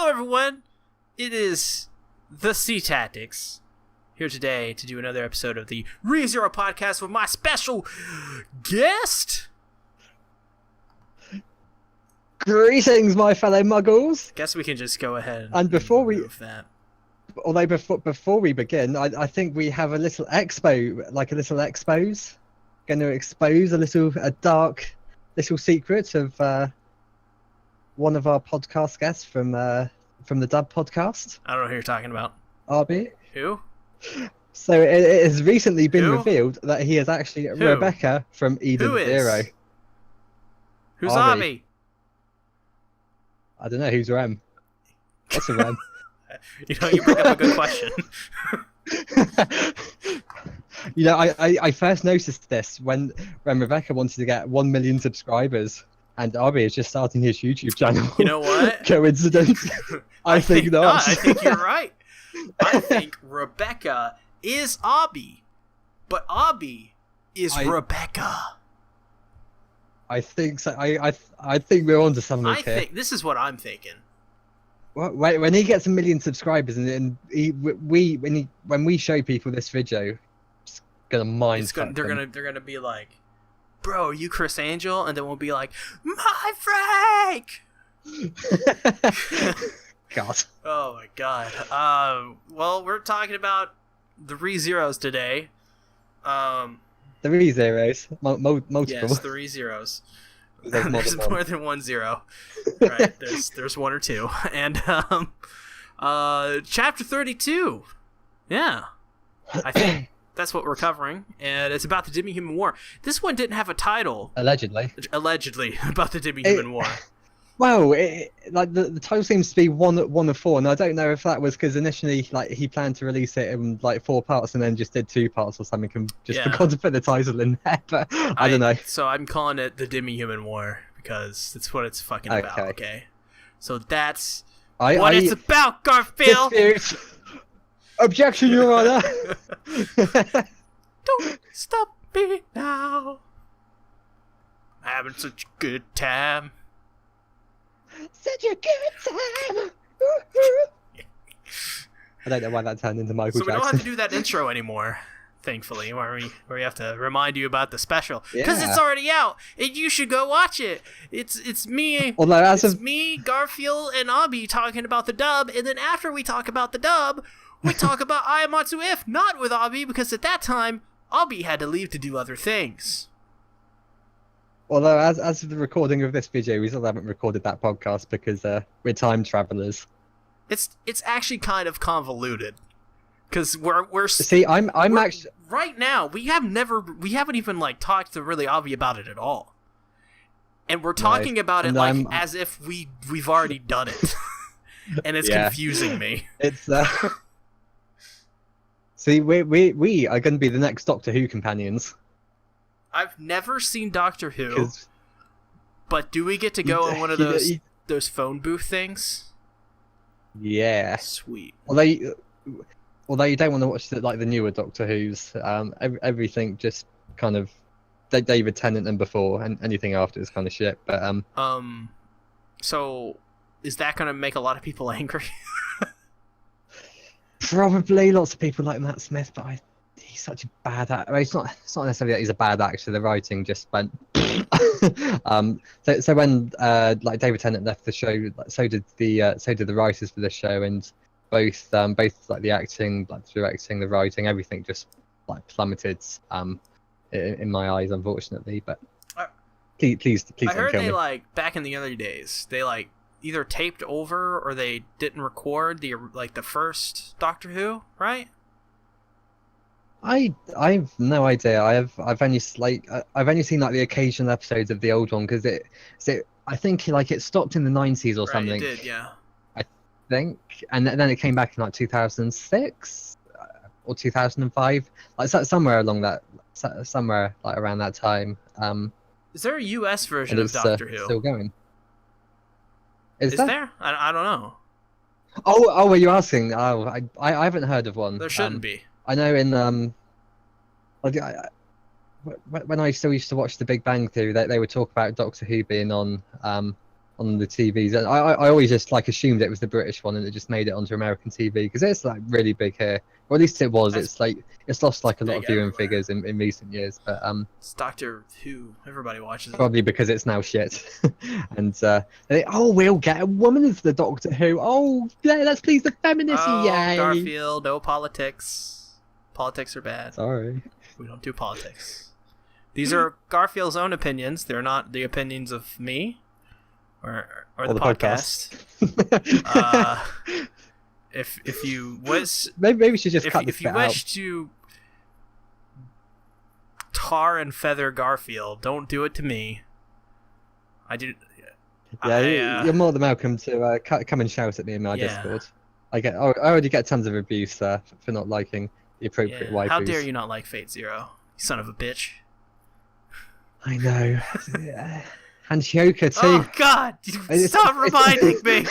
Hello, everyone. It is the Sea Tactics here today to do another episode of the ReZero podcast with my special guest. Greetings, my fellow muggles. Guess we can just go ahead And before we move that. Although before we begin, I think we have a little expo, like a little expose. Going to expose a dark little secret of one of our podcast guests from the Dub podcast. I don't know who you're talking about. RB. Who? So it has recently been Who? revealed that he is actually Who? Rebecca from Eden Who is? Zero. Who's Arby. Abby? I don't know who's Rem. What's a Rem? You know, you bring up a good question. You know, I first noticed this when Rebecca wanted to get 1 million subscribers, and Arby is just starting his YouTube channel. You know what? Coincidence? I think not. I think you're right. I think Rebecca is Abby, but Abby is Rebecca. I think so. I think we're onto something I here. think this is what I'm thinking. When he gets 1 million subscribers, and when we show people this video, it's gonna mind. They're gonna be like, "Bro, are you Chris Angel?" And then we'll be like, "My Frank." God. Oh my God. Well, we're talking about the ReZeros today. 3 zeros, multiple. Yes, 3 zeros. There's more than 1 0. Right. There's 1 or 2. And chapter 32. Yeah. I think that's what we're covering, and it's about the Demi-Human War. This one didn't have a title. Allegedly About the Demi-Human War. Well, like the title seems to be one of 4, and I don't know if that was because initially, like, he planned to release it in like 4 parts, and then just did 2 parts or something, and just forgot to put the title in there. But I don't know. So I'm calling it the Demi-Human War because it's what it's fucking about. Okay. So that's what it's about, Garfield. Objection, Your Honor. Don't stop me now. I'm having such a good time. Such a good time. I don't know why that turned into Michael Jackson. So we don't have to do that intro anymore, thankfully, where we have to remind you about the special because it's already out and you should go watch it. It's me, me, Garfield, and Abby talking about the dub, and then after we talk about the dub, we talk about Ayamatsu If, not with Abby, because at that time Abby had to leave to do other things. Although, as of the recording of this video, we still haven't recorded that podcast because we're time travelers. It's actually kind of convoluted, because we're see, I'm actually right now we haven't even like talked to really Avi about it at all, and we're talking about it like as if we've already done it, and it's confusing me. It's see, we are going to be the next Doctor Who companions. I've never seen Doctor Who, but do we get to go on one of those phone booth things? Yeah. Sweet. Although you don't want to watch the newer Doctor Who's, everything just kind of David Tennant and before, and anything after is kind of shit. But so is that going to make a lot of people angry? Probably lots of people like Matt Smith, but he's such a bad actor. It's not necessarily that he's a bad actor. The writing just went. So when like David Tennant left the show, so did the writers for the show, and both like the acting, like the directing, the writing, everything just like plummeted in my eyes, unfortunately. But please I don't heard kill me. Like back in the other days, they like either taped over or they didn't record the first Doctor Who, right? I've no idea. I've only seen like the occasional episodes of the old one because I think like it stopped in the 90s or something. It did, yeah. I think, and then it came back in like 2006 or 2005, like somewhere along that, somewhere like around that time. Is there a US version of Doctor Who? Still going. Is there? I don't know. Oh, were you asking? Oh, I haven't heard of one. There shouldn't be. I know in when I still used to watch The Big Bang Theory, they would talk about Doctor Who being on on the TVs. And I always just like assumed it was the British one, and it just made it onto American TV because it's like really big here, or at least it was. It's like it's lost like a lot of viewing figures in recent years, but it's Doctor Who. Everybody watches probably it. Because it's now shit. And we'll get a woman as the Doctor Who. Oh yeah, let's please the feminists. Yay. Garfield, no politics. Politics are bad. Sorry, we don't do politics. These are Garfield's own opinions. They're not the opinions of me. Or the podcast. If you wish, maybe we should just cut this if you wish to tar and feather Garfield, don't do it to me. I do. Yeah, you're more than welcome to come and shout at me in my Discord. I already get tons of abuse for not liking the appropriate waifus. How dare you not like Fate Zero, you son of a bitch! I know. And Shioka too. Oh God! Stop reminding me.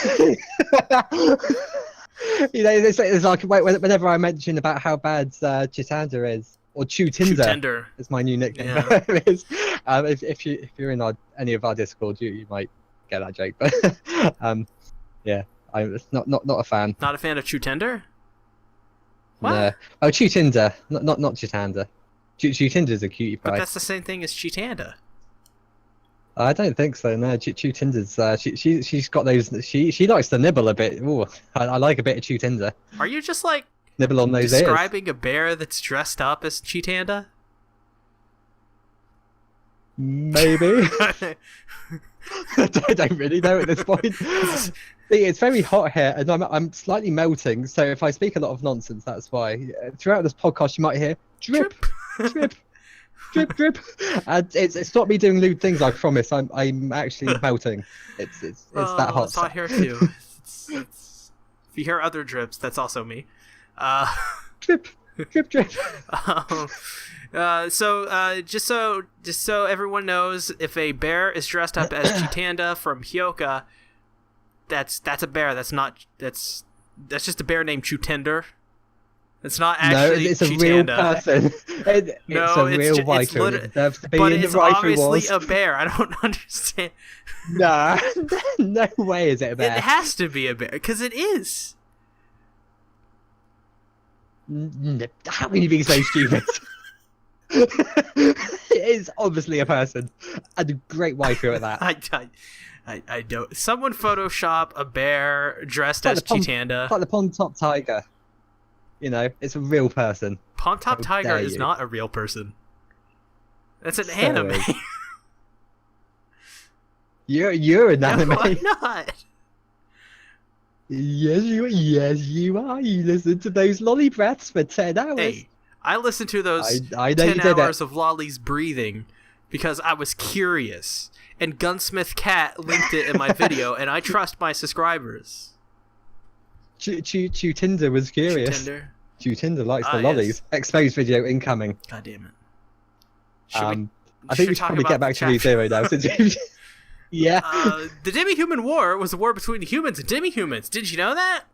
It's like whenever I mention about how bad Chitanda is, or Chutinder is my new nickname. Yeah. If you're in any of our Discord, you might get that joke. But yeah, I'm not a fan. Not a fan of Chutinder? What? No. Oh, Chutinder, not Chitanda. Chutinder's a cutie pie. But that's the same thing as Chitanda. I don't think so. No, Chutinder's she's got those. She likes to nibble a bit. Ooh, I like a bit of Chutinder. Are you just like nibble on those describing a bear that's dressed up as Chitanda? Maybe. I don't really know at this point. See, it's very hot here, and I'm slightly melting. So if I speak a lot of nonsense, that's why. Throughout this podcast, you might hear drip, drip. Drip, drip, and it's not me doing lewd things. I promise. I'm actually melting. It's that hot. It's hot here too. It's, if you hear other drips, that's also me. Drip, drip, drip. Just so everyone knows, if a bear is dressed up as Chitanda from Hyoka, that's a bear. That's just a bear named Chutinder. It's not actually it's a Chitanda. Real person. It's a real waifu. But it's obviously a bear. I don't understand. Nah, no way is it a bear. It has to be a bear, because it is. How can you be so stupid? It is obviously a person. And a great waifu at that. I don't. Someone Photoshop a bear dressed as Chitanda. It's like the Pond Top Tiger. You know, it's a real person. Pond Top Tiger is not a real person. That's an anime. You're an anime. No, I'm not. Yes, you are. You listen to those lolly breaths for 10 hours. Hey, I listened to those I know 10 hours of Lolly's breathing because I was curious. And Gunsmith Cat linked it in my video, and I trust my subscribers. Chutinder was curious. Chutinder likes the lollies. Yes. Exposed video incoming. God damn it. I think we should probably get back to Zero now. Yeah. The Demi-Human War was a war between humans and Demi-Humans. Did you know that?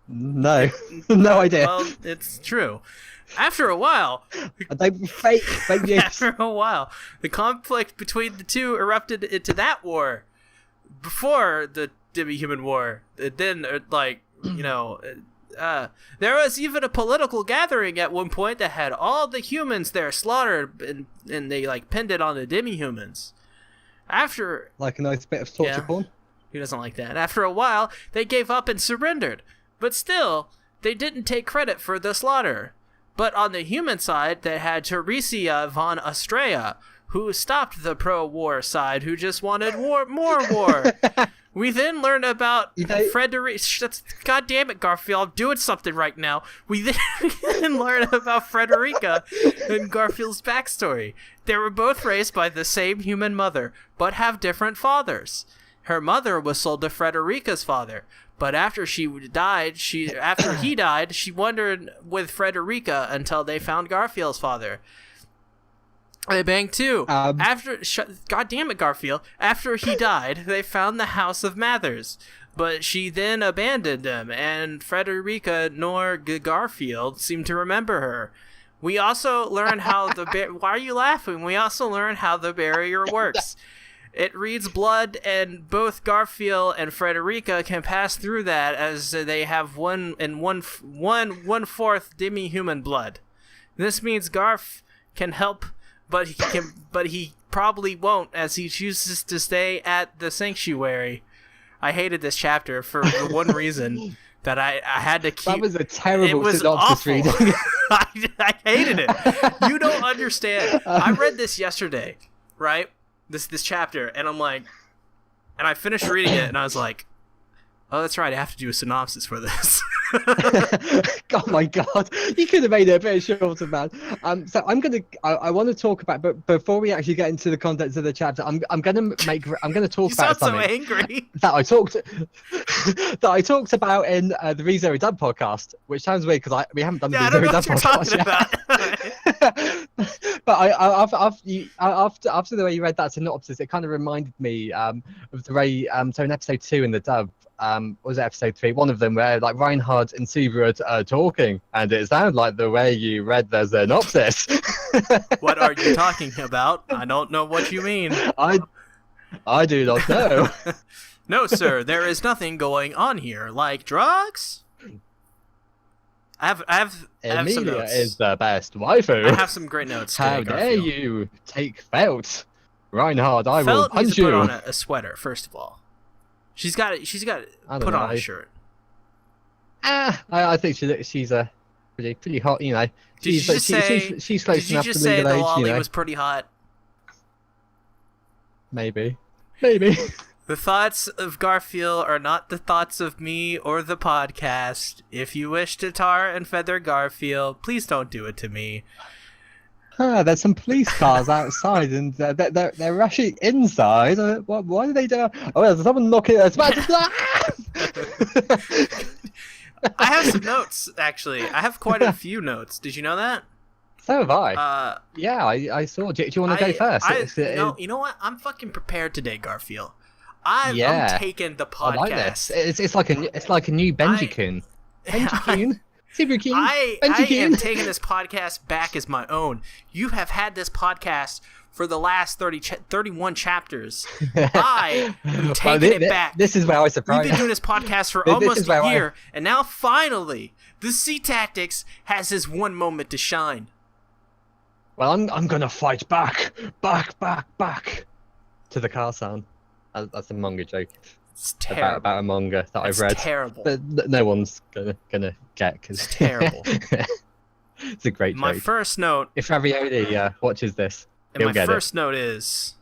No. No idea. Well, it's true. After a while... fake news. After a while, the conflict between the two erupted into that war. Before the Demi-Human War. Then, there was even a political gathering at one point that had all the humans there slaughtered, and they pinned it on the Demi-Humans. After a nice bit of torture porn. Who doesn't like that? After a while, they gave up and surrendered, but still, they didn't take credit for the slaughter. But on the human side, they had Teresia von Astrea, who stopped the pro-war side, who just wanted more war. We then learned about Frederica. God damn it, Garfield! I'm doing something right now. We then learned about Frederica and Garfield's backstory. They were both raised by the same human mother, but have different fathers. Her mother was sold to Frederica's father, but after he died, she wandered with Frederica until they found Garfield's father. They banged too. God damn it, Garfield. After he died, they found the House of Mathers, but she then abandoned them, and Frederica nor Garfield seemed to remember her. We also learned how why are you laughing? We also learned how the barrier works. it reads blood, and both Garfield and Frederica can pass through that as they have one fourth Demi-Human blood. This means Garf can help, but he probably won't, as he chooses to stay at the sanctuary. I hated this chapter for the one reason that I had to keep. That was a terrible synopsis reading. I hated it. You don't understand. I read this yesterday, right? This chapter, and I'm like, and I finished reading it, and I was like, oh, that's right, I have to do a synopsis for this. Oh my god, you could have made it a bit shorter, man. So I want to talk about, but before we actually get into the contents of the chapter, I'm gonna talk about something so angry. that I talked about in the ReZero Dub podcast, which sounds weird because we haven't done the ReZero Dub podcast yet. But after the way you read that synopsis, it kind of reminded me of the way so in episode 2 in the dub. Was it episode 3? One of them where like Reinhard and Siebert are talking, and it sounded like the way you read the synopsis. What are you talking about? I don't know what you mean. I do not know. No, sir, there is nothing going on here. Like drugs? I have some notes. Is the best waifu. I have some great notes. How dare you take Felt? Reinhard, I will Felt punch needs to you. put on a sweater, first of all. She's got to put on a shirt. I think she's a pretty hot, you know. She's close enough to legal age, the lolly was pretty hot? Maybe. The thoughts of Garfield are not the thoughts of me or the podcast. If you wish to tar and feather Garfield, please don't do it to me. There's some police cars outside, and they're rushing inside. Why do they do? Oh, there's someone knocking. It's about to. I have some notes, actually. I have quite a few notes. Did you know that? So have I. Yeah, I saw. Do you want to go first? No, you know what? I'm fucking prepared today, Garfield. I'm taking the podcast. I like this. It's like a new Benji-kun. Benji-kun. I am taking this podcast back as my own. You have had this podcast for the last 31 chapters. I am taking it back. This is where I surprised. We've been doing this podcast for almost a year, and now finally, the C Tactics has his one moment to shine. Well, I'm gonna fight back to the car sound. That's a manga joke. It's terrible. About a manga that I've read. It's terrible. But no one's gonna get because it's terrible. It's a great joke. My first note. If Ravioli watches this, and my first note is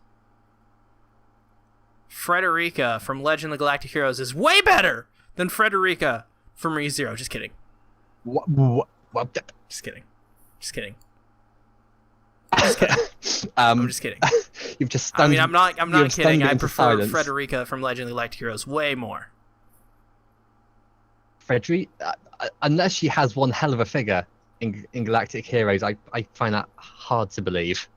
Frederica from Legend of the Galactic Heroes is way better than Frederica from ReZero. Just kidding. What? Just kidding. I'm just kidding. You've just stunned, I'm not kidding. I prefer Frederica from Legend of the Galactic Heroes way more. Unless she has one hell of a figure in Galactic Heroes, I find that hard to believe.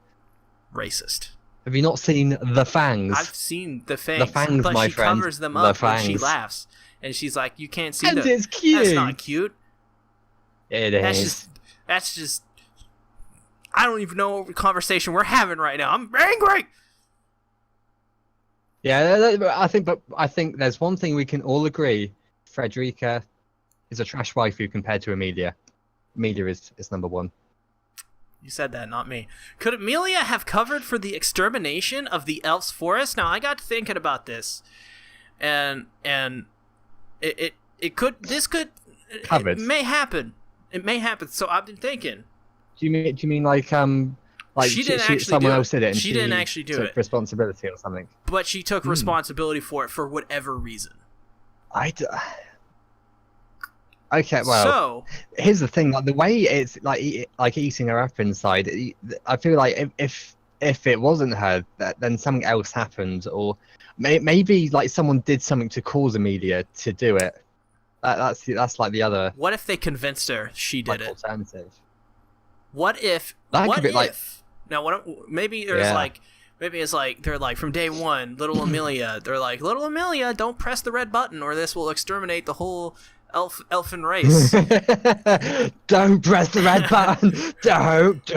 Racist. Have you not seen the fangs? I've seen the fangs. The fangs, but my she friend. covers them up when she laughs, and she's like, "You can't see and them." It's cute. That's not cute. It is. That's just. I don't even know what conversation we're having right now. I'm angry. Yeah, I think there's one thing we can all agree: Frederica is a trash waifu compared to Amelia. Amelia is number one. You said that, not me. Could Amelia have covered for the extermination of the Elf's Forest? Now I got thinking about this, and it may happen. It may happen. So I've been thinking. Do you mean like someone else did it and she didn't actually do took it. Responsibility or something? But she took responsibility for it for whatever reason. Okay, well, so here's the thing: like the way it's like eating her up inside, I feel like if it wasn't her, then something else happened, or maybe like someone did something to cause Amelia to do it. That's like the other. What if they convinced her she did it? Alternative. What if? Now, maybe there's maybe it's like they're like from day one, little Amelia. They're like, little Amelia, don't press the red button, or this will exterminate the whole elfin race. Don't press the red button. Don't.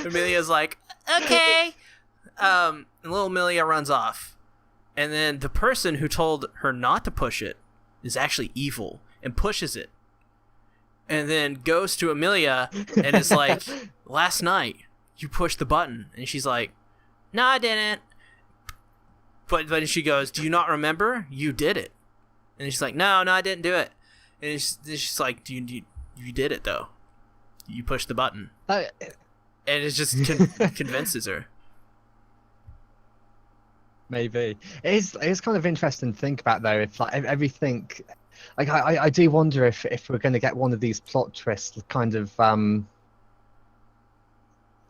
Amelia's like, okay. and little Amelia runs off. And then the person who told her not to push it is actually evil and pushes it. And then goes to Amelia and is like, last night you pushed the button. And she's like, no, I didn't. But then she goes, do you not remember? You did it. And she's like, no, I didn't do it. And she's like, you did it, though. You pushed the button. And it just convinces her. Maybe. It is kind of interesting to think about, though, if like everything... Like, I do wonder if we're going to get one of these plot twists, kind of...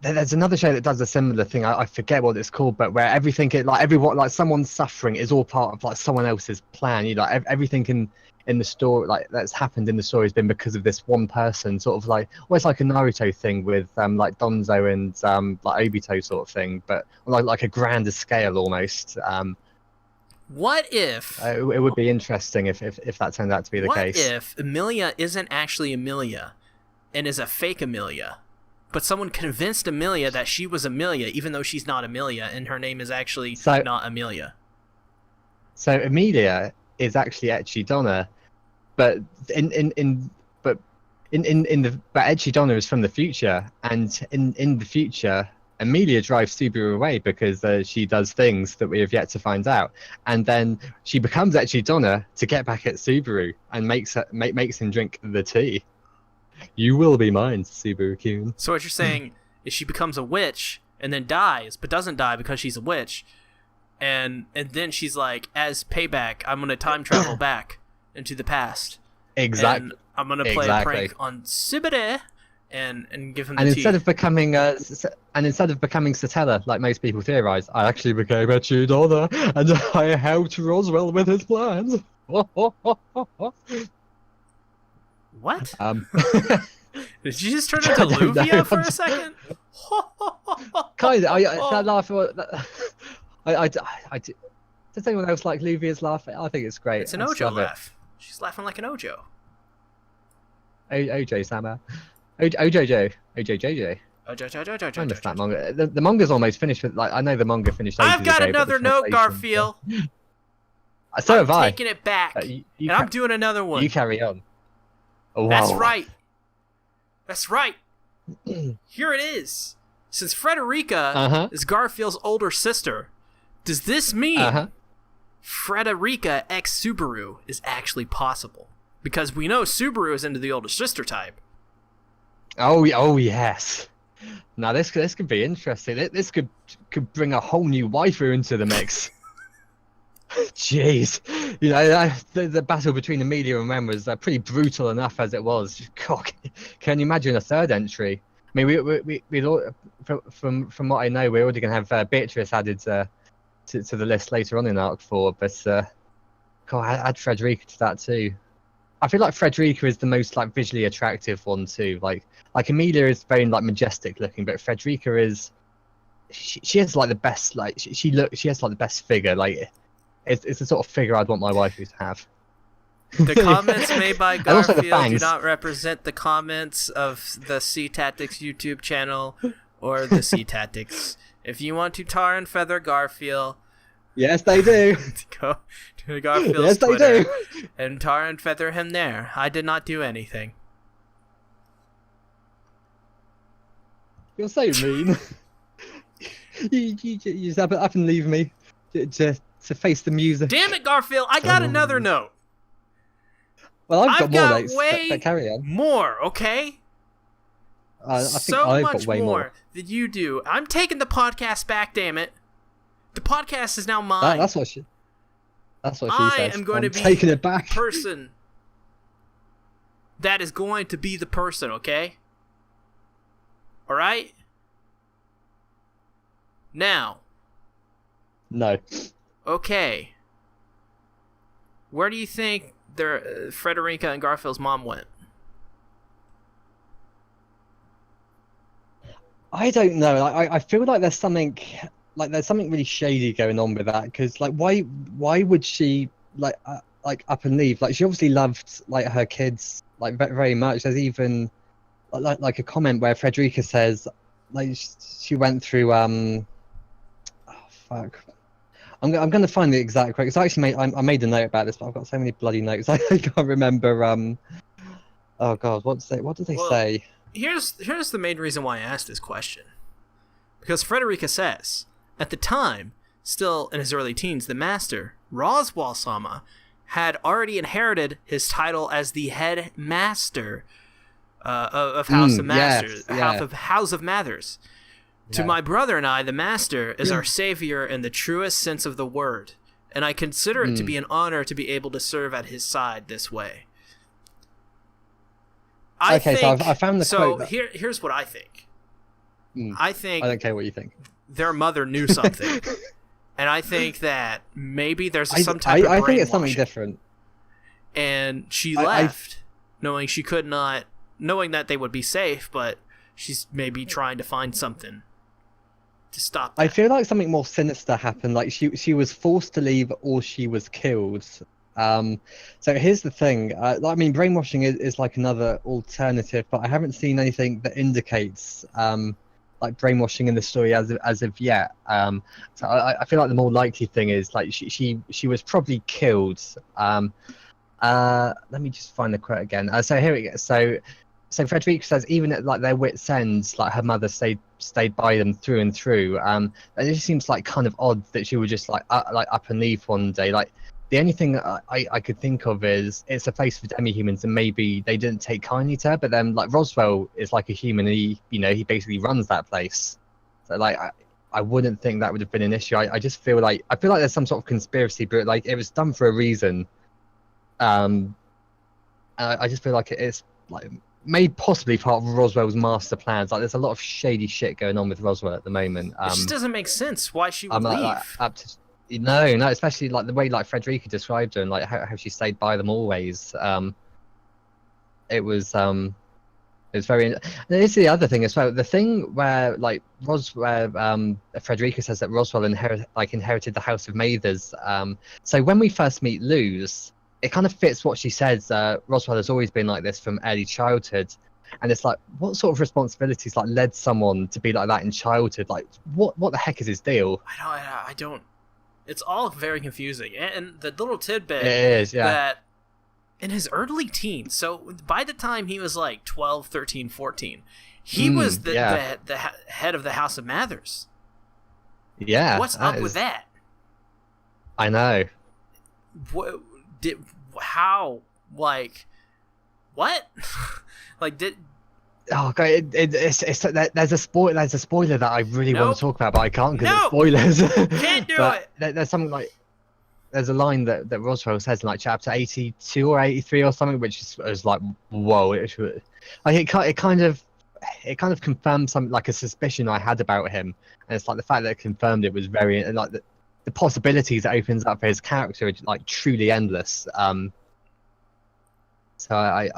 There's another show that does a similar thing. I forget what it's called, but where everything, someone's suffering is all part of like someone else's plan. You know, everything in the story, like that's happened in the story, has been because of this one person. Sort of like almost like a Naruto thing with like Donzo and like Obito sort of thing, but on like a grander scale almost. What if it would be interesting if that turned out to be the case? What if Amelia isn't actually Amelia and is a fake Amelia? But someone convinced Amelia that she was Amelia, even though she's not Amelia, and her name is actually not Amelia. So Amelia is actually Ecchi Donna, but but Ecchi Donna is from the future, and in the future, Amelia drives Subaru away because she does things that we have yet to find out, and then she becomes Ecchi Donna to get back at Subaru and makes him drink the tea. You will be mine, Subaru-kun. So what you're saying is she becomes a witch and then dies, but doesn't die because she's a witch, and then she's like, as payback, I'm gonna time travel back into the past. Exactly. And I'm gonna play a prank on Subaru and give him the tea. Instead of becoming Satella, like most people theorize, I actually became Ecchi Donna and I helped Roswell with his plans. What? Did you just turn into Luvia for a second? Kind of. That laugh. Does anyone else like Luvia's laugh? I think it's great. It's an Ojo laugh. She's laughing like an Ojo. OJ Sama. OJJ. OJJJ. I missed that manga. The manga's almost finished. With, like, I know the manga finished. I've got another note, Garfield. So have I. I'm taking it back, and I'm doing another one. You carry on. Oh, wow. That's right. Here it is. Since Frederica is Garfield's older sister, does this mean Frederica x Subaru is actually possible? Because we know Subaru is into the older sister type. Oh yes. Now this could be interesting. This could bring a whole new waifu into the mix. Jeez, you know, the battle between Amelia and Ren was pretty brutal enough as it was. God, can you imagine a third entry? I mean, we from what I know, we're already going to have Beatrice added to the list later on in Arc 4, but God, add Frederica to that too. I feel like Frederica is the most like visually attractive one too. Like Amelia is very like majestic looking, but Frederica is she has like the best like she has like the best figure like. It's the sort of figure I'd want my waifu to have. The comments made by Garfield do not represent the comments of the C Tactics YouTube channel or the C Tactics. If you want to tar and feather Garfield, yes, they do. Go to Garfield's Twitter and tar and feather him there. I did not do anything. You're so mean. you just up and leave me to face the music. Damn it, Garfield! I got another note. Well, I've got more notes. Way carry on. More, okay? I think I've got way more than you do. I'm taking the podcast back. Damn it! The podcast is now mine. That's what she says. I am going to be taking it back. The person that is going to be the person. Okay. All right. Now. No. Okay. Where do you think Frederica and Garfield's mom went? I don't know. I feel like there's something really shady going on with that. Because like, why would she like up and leave? Like, she obviously loved like her kids like very much. There's even like a comment where Frederica says like she went through fuck. I'm going to find the exact quote. Because I made a note about this, but I've got so many bloody notes. I can't remember. Oh God, what did they say? Here's the main reason why I asked this question. Because Frederica says, at the time, still in his early teens, the master, Roswell-sama, had already inherited his title as the head master of House of Masters, House of Mathers. Yeah. To my brother and I, the master is our savior in the truest sense of the word, and I consider it to be an honor to be able to serve at his side this way. I found the quote. So here's what I think. I think... I don't care what you think. Their mother knew something. And I think that maybe there's some type of brainwashing. I think it's something different. And she left, knowing that they would be safe, but she's maybe trying to find something to stop that. I feel like something more sinister happened. Like she was forced to leave or she was killed. So here's the thing. I mean, brainwashing is like another alternative, but I haven't seen anything that indicates like brainwashing in the story as of yet. So I feel like the more likely thing is like she was probably killed. Let me just find the quote again. So here we go. So Frederica says even at like their wits' ends, like her mother stayed by them through and through. And it just seems like kind of odd that she would just like up and leave one day. Like the only thing I could think of is it's a place for demi-humans, and maybe they didn't take kindly to her. But then like Roswell is like a human, and he basically runs that place. So like I wouldn't think that would have been an issue. I just feel like there's some sort of conspiracy, but like it was done for a reason. I just feel like it's like made possibly part of Roswell's master plans. Like there's a lot of shady shit going on with Roswell at the moment. It just doesn't make sense why she would leave. No, especially like the way like Frederica described her and like how she stayed by them always. It was very. This is the other thing as well. The thing where like Frederica says that Roswell inherited the House of Mathers. So when we first meet Luz, it kind of fits what she says. Roswell has always been like this from early childhood, and it's like, what sort of responsibilities like led someone to be like that in childhood? Like, what the heck is his deal? I don't. It's all very confusing, and the little tidbit that in his early teens, so by the time he was like 12, 13, 14, he was the head of the House of Mathers. Yeah, what's up with that? I know. How like what like did oh god there's a spoiler that I really want to talk about, but I can't because it's spoilers. Can't do it. There's something like there's a line that Roswell says in like chapter 82 or 83 or something, which is like whoa. It kind of confirms something like a suspicion I had about him, and it's like the fact that it confirmed it was very like the possibilities it opens up for his character are like truly endless. So I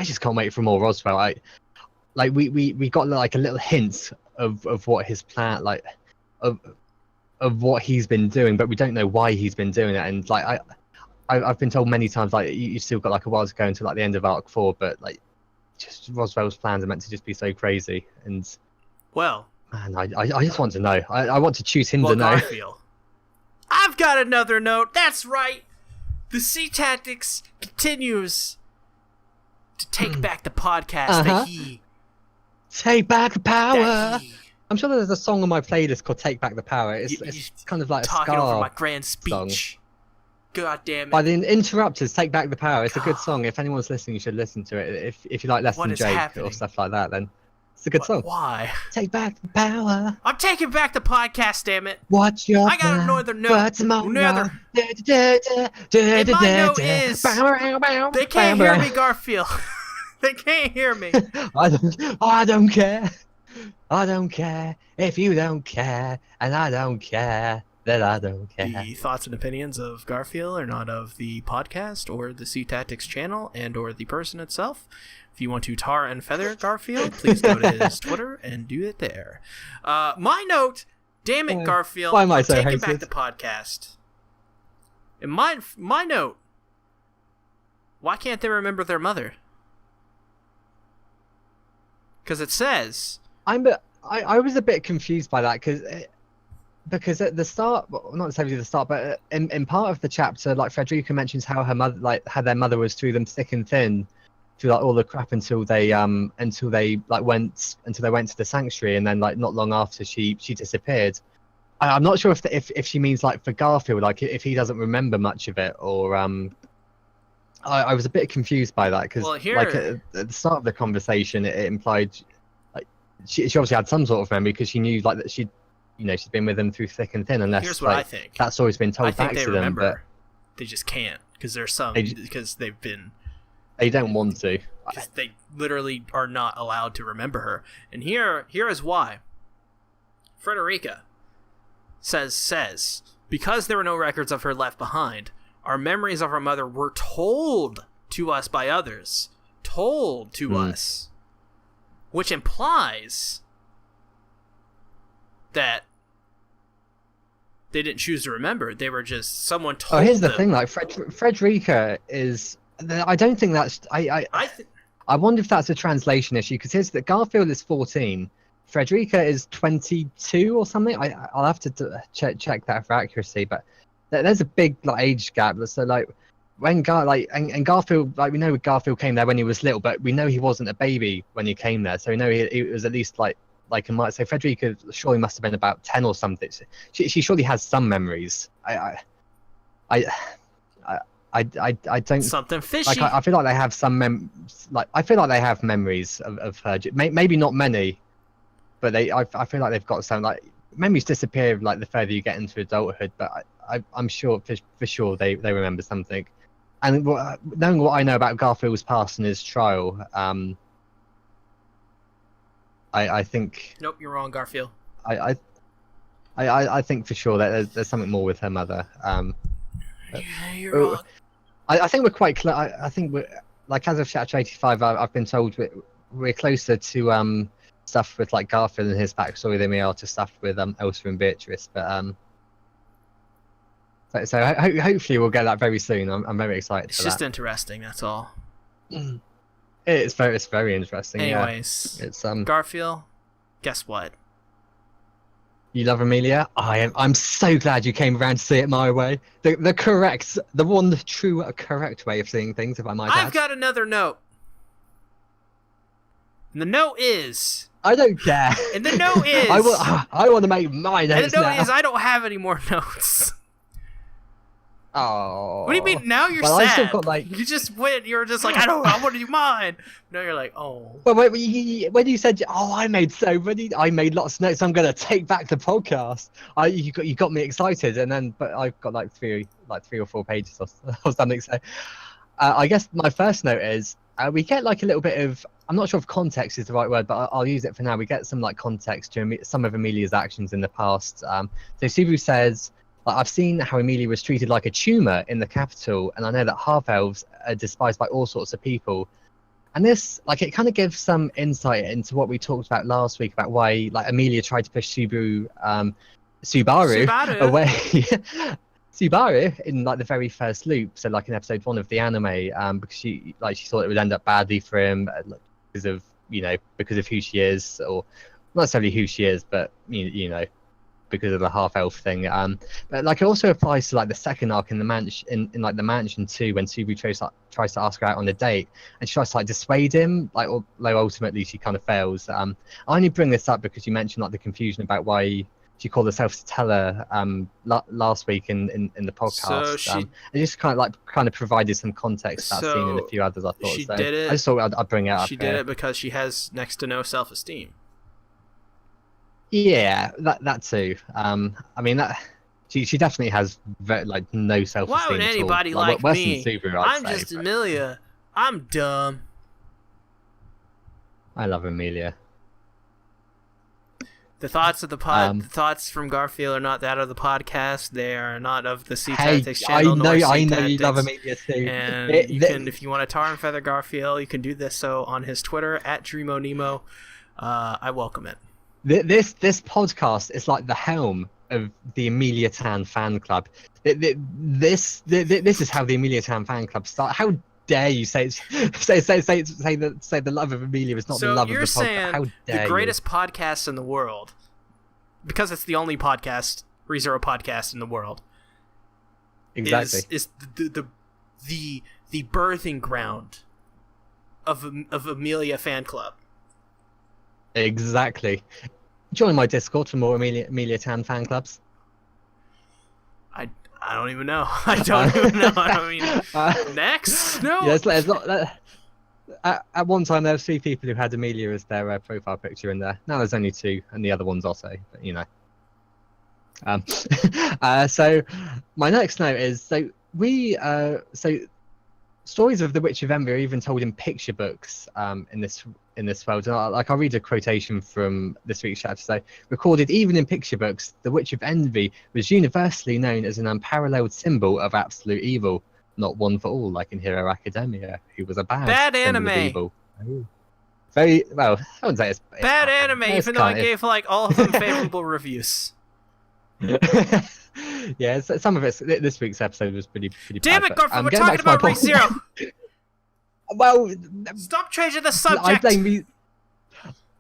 just can't wait for more Roswell. We got like a little hint of what his plan like of what he's been doing, but we don't know why he's been doing it. And like I've been told many times like you still got like a while to go until like the end of Arc 4, but like just Roswell's plans are meant to just be so crazy. And well, man, I just want to know. I want to choose him to know. Garfield, I've got another note. That's right. The Sea Tactics continues to take back the podcast that he... Take back the power! I'm sure there's a song on my playlist called Take Back the Power. It's kind of like a talking over my grand speech. Song. God damn it. By the Interrupters, Take Back the Power. It's a good song. If anyone's listening, you should listen to it. If you like Less Than Jake or stuff like that, then... It's a good song. Why? Take back the power. I'm taking back the podcast, damn it. Watch your I got another note. Another. And my note is they can't hear me, Garfield. They can't hear me. I don't care. I don't care if you don't care, and I don't care that I don't care. The thoughts and opinions of Garfield are not of the podcast or the Sea Tactics channel and or the person itself. If you want to tar and feather Garfield, please go to his Twitter and do it there. My note, damn it, Garfield, why am I so taking hated? back the podcast. And my note, why can't they remember their mother? Because it says... I was a bit confused by that, because because at the start, well, not necessarily the start, but in part of the chapter, like Frederica mentions how her mother, like how their mother was through them thick and thin, through like all the crap until they went to the sanctuary, and then like not long after she disappeared. I'm not sure if she means like for Garfield, like if he doesn't remember much of it, or I was a bit confused by that because like at the start of the conversation, it implied like she obviously had some sort of memory because she knew like that she'd been with them through thick and thin. Unless here's what I think. That's always been told back to them, but they just can't because there's because they've been. They don't want to. Because they literally are not allowed to remember her, and here is why. Frederica says because there were no records of her left behind, our memories of our mother were told to us by others, us, which implies that they didn't choose to remember. They were just someone told. Oh, here's the them. thing: like Frederica is. I don't think that's. I wonder if that's a translation issue because here's that Garfield is 14. Frederica is 22 or something. I'll have to check that for accuracy, but there's a big like age gap. So like when Garfield, like we know Garfield came there when he was little, but we know he wasn't a baby when he came there. So we know he was at least like I might say Frederica surely must have been about 10 or something. She surely has some memories. I don't something fishy. Like I feel like they have some I feel like they have memories of her. Maybe not many. But I feel like they've got some like memories disappear like the further you get into adulthood. But I'm sure for sure they remember something. And knowing what I know about Garfield's past and his trial, I think. Nope, you're wrong, Garfield. I think for sure that there's something more with her mother. Yeah, you're wrong. I think we're quite close. I think we're like as of chapter 85. I've been told we're closer to stuff with like Garfield and his backstory than we are to stuff with Elsa and Beatrice. But so hopefully we'll get that very soon. I'm very excited. It's just interesting. That's all. It's very interesting. Anyways, yeah. It's Garfield. Guess what? You love Amelia? I'm so glad you came around to see it my way. The one true correct way of seeing things, if I might add. I've got another note. And the note is... I don't care. And the note is... I want to make my notes. And the note is I don't have any more notes. Oh. What do you mean now you're sad? I still got, like... You just went, you were just like, I want to do mine. Now you're like, oh. Well, when you said, I made lots of notes, I'm going to take back the podcast. You got me excited, and then, but I've got like three or four pages or something. So I guess my first note is, we get like a little bit of, I'm not sure if context is the right word, but I'll use it for now. We get some like context to some of Amelia's actions in the past. So Subaru says, I've seen how Amelia was treated like a tumor in the capital, and I know that half-elves are despised by all sorts of people. And this, like, it kind of gives some insight into what we talked about last week about why, like, Amelia tried to push Subaru away. Subaru in like the very first loop, so like in episode 1 of the anime, because she thought it would end up badly for him because of who she is, or not necessarily who she is, but because of the half elf thing. But like it also applies to like the second arc in the mansion, in like the mansion too, when Subaru tries to ask her out on a date, and she tries to like dissuade him, like although ultimately she kind of fails. I only bring this up because you mentioned like the confusion about why she called herself Stella last week in the podcast. So it just kind of provided some context to that scene and a few others. I thought she did it. I just thought I'd bring it up. She did it because she has next to no self-esteem. Yeah, that too. I mean that she definitely has no self-esteem. Why would anybody like me? Subaru, I'm just Amelia. I'm dumb. I love Amelia. The thoughts of the the thoughts from Garfield are not that of the podcast. They are not of the C Tactics channel. I know you love Amelia too. And if you want to tar and feather Garfield, you can do this on his Twitter @DreamoNemo. I welcome it. This podcast is like the helm of the Amelia Tan fan club. This is how the Amelia Tan fan club started. How dare you say the love of Amelia is not the love of the podcast? How dare the greatest podcast in the world, because it's the only podcast ReZero podcast in the world. Exactly. Is the birthing ground of Amelia fan club. Exactly. Join my Discord for more Amelia Tan fan clubs. I don't even know. I don't even know. I mean, next? No. Yeah, at one time there were 3 people who had Amelia as their profile picture in there. Now there's only 2, and the other one's Otto. But you know. So my next note is so stories of the Witch of Envy are even told in picture books in this world. And I'll read a quotation from this week's chapter. So, recorded even in picture books, the Witch of Envy was universally known as an unparalleled symbol of absolute evil, not one for all, like in Hero Academia, who was a bad anime. Of evil. Very well. I wouldn't say it's bad anime, even though I gave like all of them favorable reviews. Yeah, some of it. This week's episode was pretty Damn bad. It, Garfield, we're talking about ReZero. Well, stop changing the subject. I blame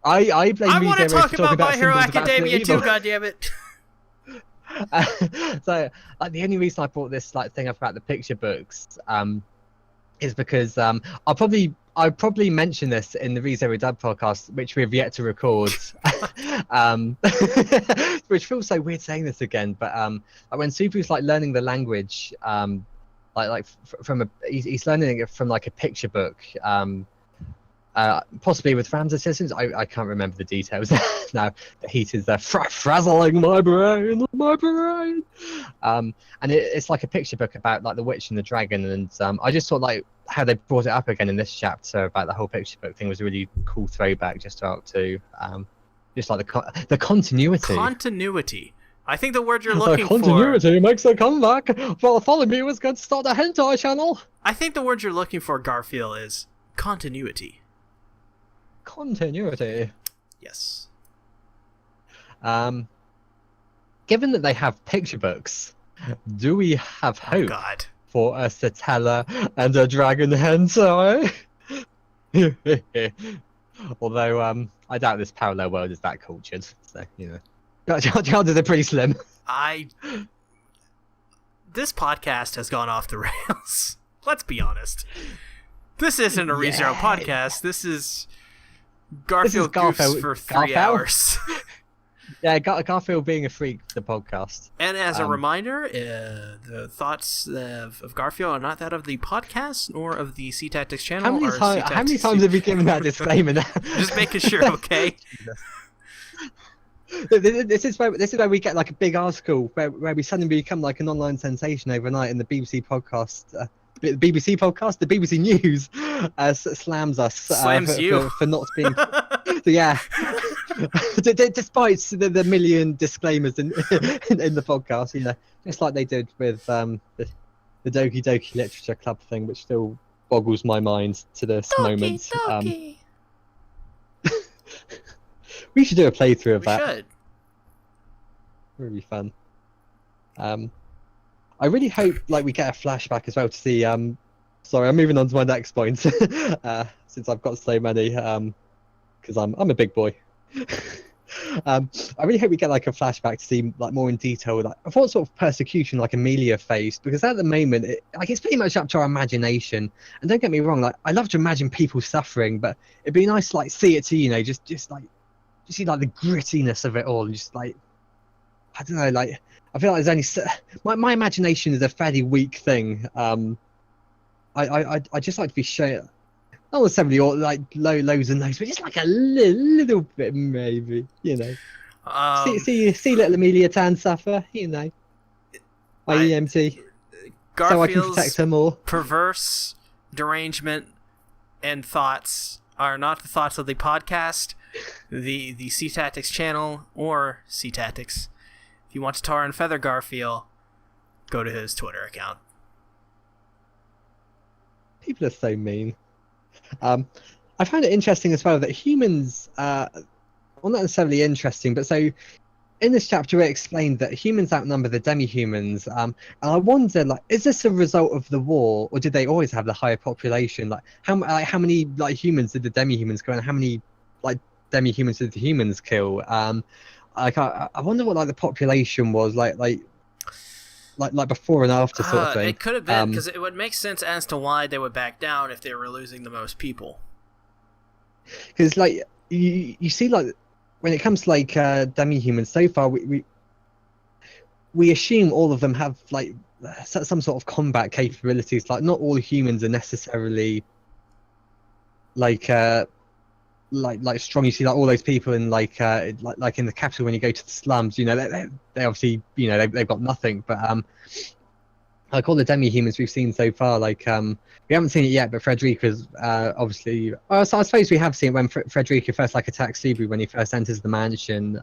I want to talk about My Hero Academia too. Goddammit. So, like, the only reason I brought this thing up about the picture books is because I'll probably mention this in the ReZero Dub podcast, which we have yet to record. Which feels so weird saying this again, but when Subaru's learning the language, he's learning it from a picture book, possibly with Ram's assistance. I can't remember the details now. The heat is frazzling my brain, and it's like a picture book about the witch and the dragon, and I just thought how they brought it up again in this chapter about the whole picture book thing was a really cool throwback just to just the continuity. I think the word you're looking for... Continuity makes a comeback. Follow me, was going to start a hentai channel. I think the word you're looking for, Garfield, is continuity. Continuity? Yes. Given that they have picture books, do we have hope for a Satella and a dragon hentai? Although, I doubt this parallel world is that cultured, so, you know. Chances are pretty slim. This podcast has gone off the rails. Let's be honest. This isn't a ReZero podcast. This is Garfield goofs for 3 hours. Yeah, Garfield being a freak, the podcast. And as a reminder, the thoughts of Garfield are not that of the podcast nor of the C-Tactics channel. How many times have you given that disclaimer now? Just making sure, okay? This is where we get a big article where we suddenly become an online sensation overnight, and the BBC podcast, the BBC News slams us for not being. Yeah, despite the million disclaimers in the podcast, you know, just like they did with the Doki Doki Literature Club thing, which still boggles my mind to this moment. We should do a playthrough of that. We should. Really fun. I really hope we get a flashback as well to see. Sorry, I'm moving on to my next point since I've got so many. Because I'm a big boy. I really hope we get a flashback to see more in detail of what sort of persecution Amelia faced, because at the moment it's pretty much up to our imagination. And don't get me wrong, I love to imagine people suffering, but it'd be nice to see it too, just see the grittiness of it all, and just I don't know, I feel there's only my imagination is a fairly weak thing. I just like to be shown, not necessarily all lows and lows, but just a little bit, maybe, you know. See little Amelia Tan suffer, you know. My EMT. So I can protect her more. Perverse derangement and thoughts are not the thoughts of the podcast, the C-Tactics channel, or C-Tactics. If you want to tar and feather Garfield, go to his Twitter account. People are so mean. I find it interesting as well that humans, well, not necessarily interesting, but so in this chapter it explained that humans outnumber the demi-humans, and I wonder, is this a result of the war, or did they always have the higher population? How many humans did the demi-humans kill, and how many demi-humans did the humans kill? like I wonder what like the population was like before and after sort of thing. It could have been, because it would make sense as to why they would back down if they were losing the most people. Because like you see, like when it comes to like demi-humans, so far we assume all of them have like some sort of combat capabilities. Like not all humans are necessarily like strong. You see like all those people in like in the capital when you go to the slums, you know, they obviously, you know, they've got nothing, but like all the demi-humans we've seen so far, like we haven't seen it yet, but Frederica's obviously, so I suppose we have seen it when Frederica first like attacks Subaru when he first enters the mansion.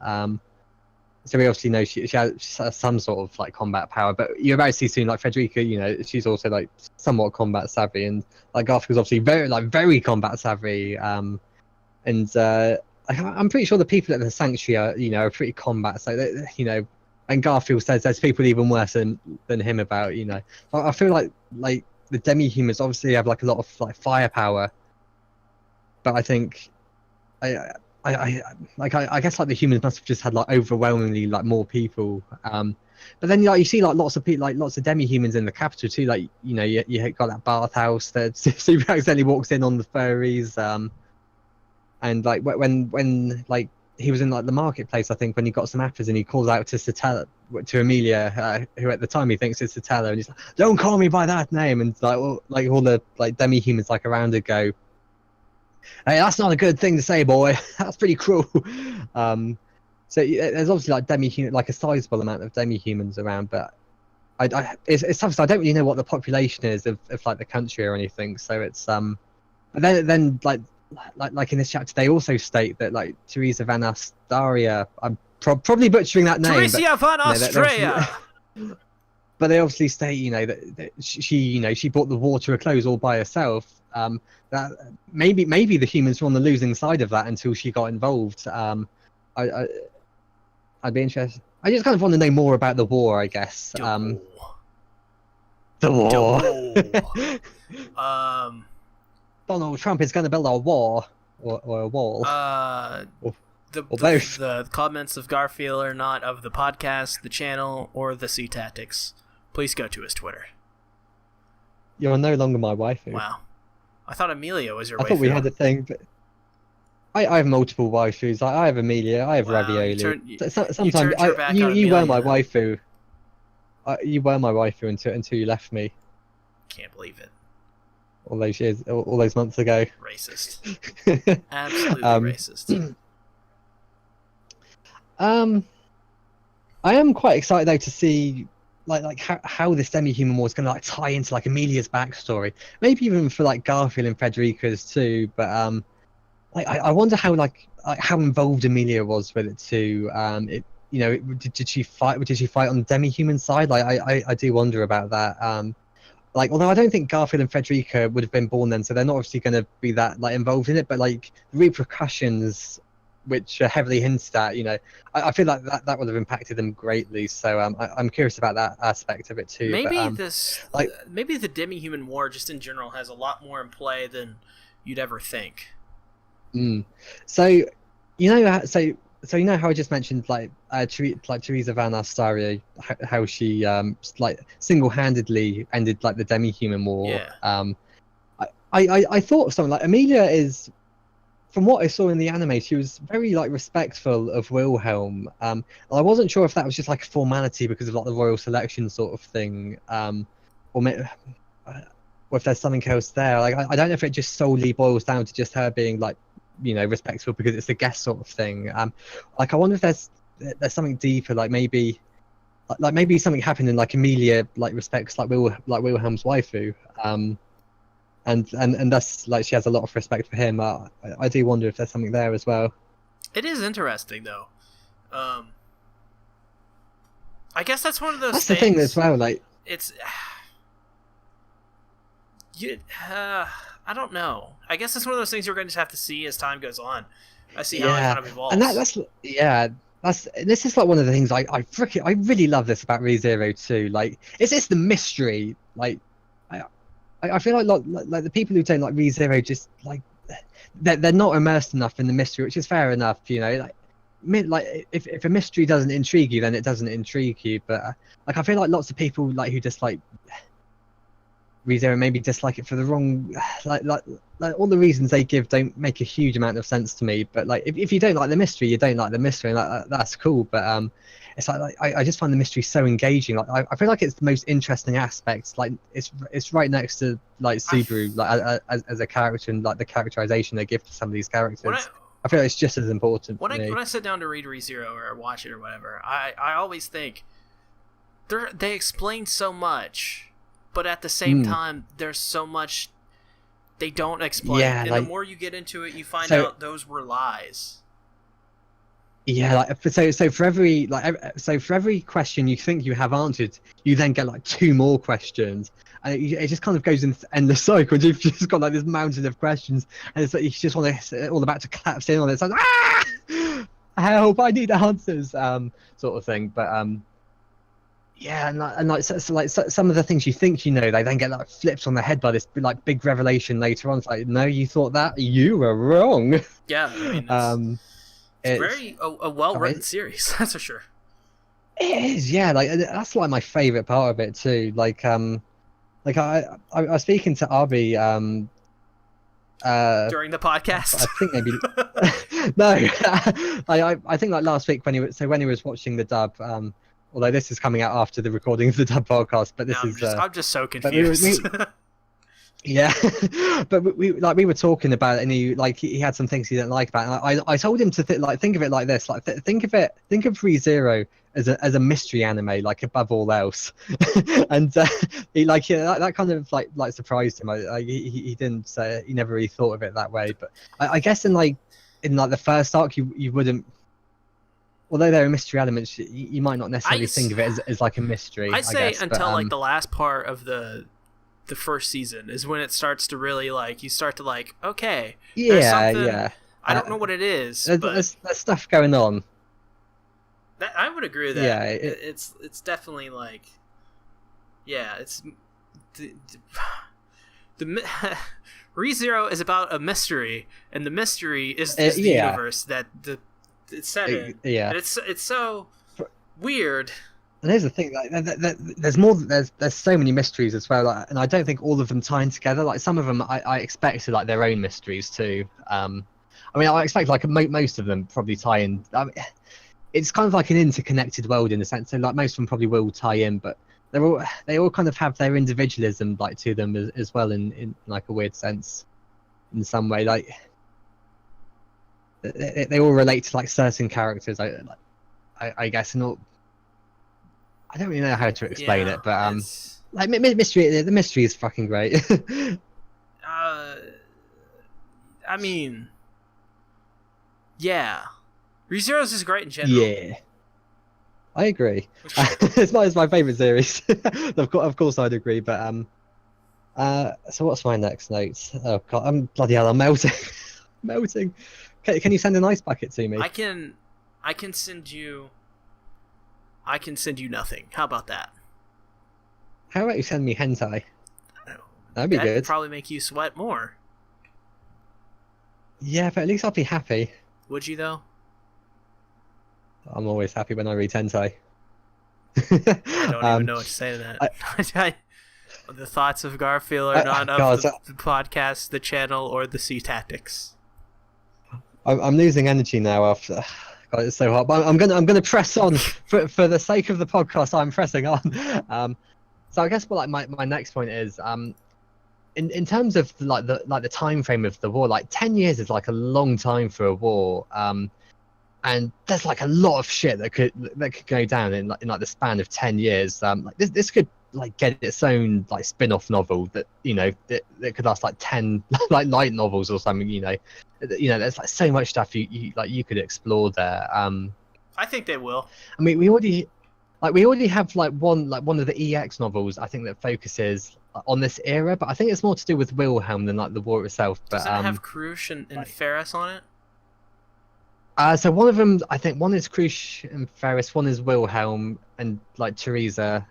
So we obviously know she has some sort of like combat power, but you're about to see soon like Frederica, you know, she's also like somewhat combat savvy, and like Garfield's obviously very combat savvy. And I'm pretty sure the people at the sanctuary are, you know, are pretty combat, so they, you know, and Garfield says there's people even worse than him about, you know. I feel like the demi-humans obviously have like a lot of like firepower, but I think I guess like the humans must have just had like overwhelmingly like more people. But then like you see like lots of people, like lots of demi-humans in the capital too. Like, you know, you got that bathhouse that Super accidentally walks in on the furries. And like when like he was in like the marketplace, I think, when he got some apples and he calls out to Amelia, who at the time he thinks is Satella, and he's like, "Don't call me by that name." And like all the like demi-humans like around her go, "Hey, that's not a good thing to say, boy. That's pretty cruel." So there's obviously like demi-human, like a sizable amount of demi-humans around, but it's tough. So I don't really know what the population is of like the country or anything. So it's but then like in this chapter they also state that like Teresa Van Astaria, I'm probably butchering that name. Teresa Van Astaria. But they obviously state, you know, that she brought the war to a close all by herself. That maybe the humans were on the losing side of that until she got involved. I'd be interested. I just kind of want to know more about the war, I guess. The war. Donald Trump is going to build a wall or a wall. The comments of Garfield are not of the podcast, the channel, or the Sea Tactics. Please go to his Twitter. You're no longer my waifu. Wow. I thought Amelia was your waifu. I thought we had a thing, but I have multiple waifus. I have Amelia, I have Ravioli. Sometimes you were my waifu. You were my waifu until you left me. Can't believe it. All those years, all those months ago. Racist. Absolutely racist. I am quite excited though to see like how this demi-human war is going to like tie into like Amelia's backstory. Maybe even for like Garfield and Frederica's too. But I wonder how how involved Amelia was with it too. You know, did she fight on the demi-human side? Like I do wonder about that. Like, although I don't think Garfield and Frederica would have been born then, so they're not obviously going to be that like involved in it. But like the repercussions, which are heavily hinted at, you know, I feel like that would have impacted them greatly. So I'm curious about that aspect of it too. Maybe maybe the demi-human war just in general has a lot more in play than you'd ever think. So you know, so you know how I just mentioned like Teresa Van Astaria, how she like single-handedly ended like the demi-human war. Yeah. I thought of something like Amelia is, from what I saw in the anime, she was very like respectful of Wilhelm. I wasn't sure if that was just like a formality because of like the royal selection sort of thing, or if there's something else there. Like I don't know if it just solely boils down to just her being like, you know, respectful because it's a guest sort of thing. Like I wonder if there's something deeper, like maybe something happened in like Amelia like respects like Wilhelm's waifu, and thus like she has a lot of respect for him. I do wonder if there's something there as well. It is interesting though. I guess that's one of those that's things. The thing as well, like it's I don't know. I guess it's one of those things you're going to have to see as time goes on. I see how it kind of evolves. And this is like one of the things I really love this about ReZero too. Like it's the mystery. Like I feel like the people who don't like ReZero just like they're not immersed enough in the mystery, which is fair enough. You know, like if a mystery doesn't intrigue you, then it doesn't intrigue you. But like I feel like lots of people like who just like ReZero maybe dislike it for the wrong like all the reasons they give don't make a huge amount of sense to me. But like if you don't like the mystery, you don't like the mystery, and that's cool. But it's like I just find the mystery so engaging. Like I feel like it's the most interesting aspect. Like it's right next to like Subaru like as a character, and like the characterization they give to some of these characters. I feel like it's just as important when I sit down to read ReZero or watch it or whatever, I always think they explain so much, but at the same time, there's so much they don't explain. Yeah, and like, the more you get into it, you find out those were lies. Yeah, like so for every question you think you have answered, you then get like 2 more questions, and it just kind of goes in this endless cycle. You've just got like this mountain of questions, and it's like you just want to all about to collapse in on it. It's like help! I need answers, sort of thing. But yeah, and like some of the things you think you know, they then get like flipped on the head by this like big revelation later on. It's like, no, you thought that, you were wrong. Yeah, I mean, it's very a well-written series, that's for sure. It is, yeah. Like that's like my favorite part of it too. Like I was speaking to Arby during the podcast. I think maybe no. I think like last week when he was watching the dub. Although this is coming out after the recording of the dub podcast, but this is. I'm just so confused. Yeah, but we were talking about it, and he had some things he didn't like about it. I told him to think of it like this, like think of ReZero as a mystery anime, like above all else. And he that kind of like surprised him. He didn't say, he never really thought of it that way. But I guess in the first arc you wouldn't. Although there are mystery elements, you might not necessarily think of it as like a mystery. I'd say until like the last part of the first season is when it starts to really like you start to like, okay, there's something, I don't know what it is. There's stuff going on. I would agree with that. Yeah, it's definitely like, yeah, it's the ReZero is about a mystery, and the mystery is the universe that it's set in. Yeah, and it's so weird. And here's the thing: like, there's more. There's so many mysteries as well, and I don't think all of them tie in together. Like some of them, I expected like their own mysteries too. I mean, I expect like most of them probably tie in. I mean, it's kind of like an interconnected world in a sense. So like most of them probably will tie in, but they all kind of have their individualism like to them as well in like a weird sense, in some way. Like they all relate to like certain characters. I guess, and all. I don't really know how to explain it, but like mystery. The mystery is fucking great. I mean, yeah, ReZero's is great in general. Yeah, I agree. It's not my favorite series. Of course, I'd agree. But so what's my next note? Oh god, I'm bloody hell, I'm melting, melting. Can you send an ice bucket to me? I can send you. I can send you nothing. How about that? How about you send me hentai? That'd be good. That'd probably make you sweat more. Yeah, but at least I'll be happy. Would you though? I'm always happy when I read hentai. I don't even know what to say to that. The thoughts of Garfield are not of the podcast, the channel, or the sea tactics. I'm losing energy now after. God, it's so hot. But I'm gonna press on for the sake of the podcast. I'm pressing on. So I guess what like my next point is in terms of the time frame of the war, like 10 years is like a long time for a war. And there's like a lot of shit that could go down in like the span of 10 years. Like this could like get its own like spin-off novel that that could last like 10 like light novels or something. There's like so much stuff you could explore there. I think they will. I mean, we already have like one of the EX novels I think that focuses on this era, but I think it's more to do with Wilhelm than like the war itself. But does it have Krush and Ferris on it? So one of them, I think one is Krush and Ferris, one is Wilhelm and like Teresa.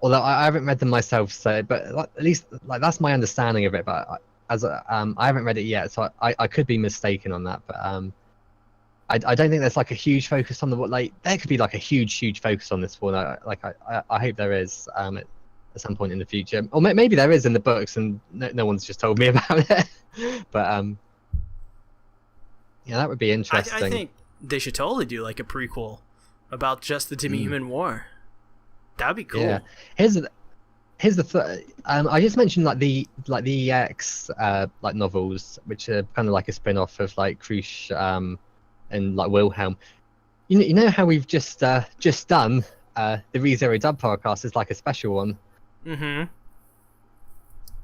Although I haven't read them myself, so but like, at least like that's my understanding of it. But I haven't read it yet, so I could be mistaken on that. But I don't think there's like a huge focus on the like. There could be like a huge focus on this one. I hope there is at some point in the future, or maybe there is in the books, and no one's just told me about it. But yeah, that would be interesting. I think they should totally do like a prequel about just the Demi-Human War. That'd be cool. Yeah. Here's the I just mentioned like the EX like novels, which are kind of like a spin-off of like Crush and like Wilhelm. You know how we've just done the ReZero Dub podcast is like a special one. Mm-hmm.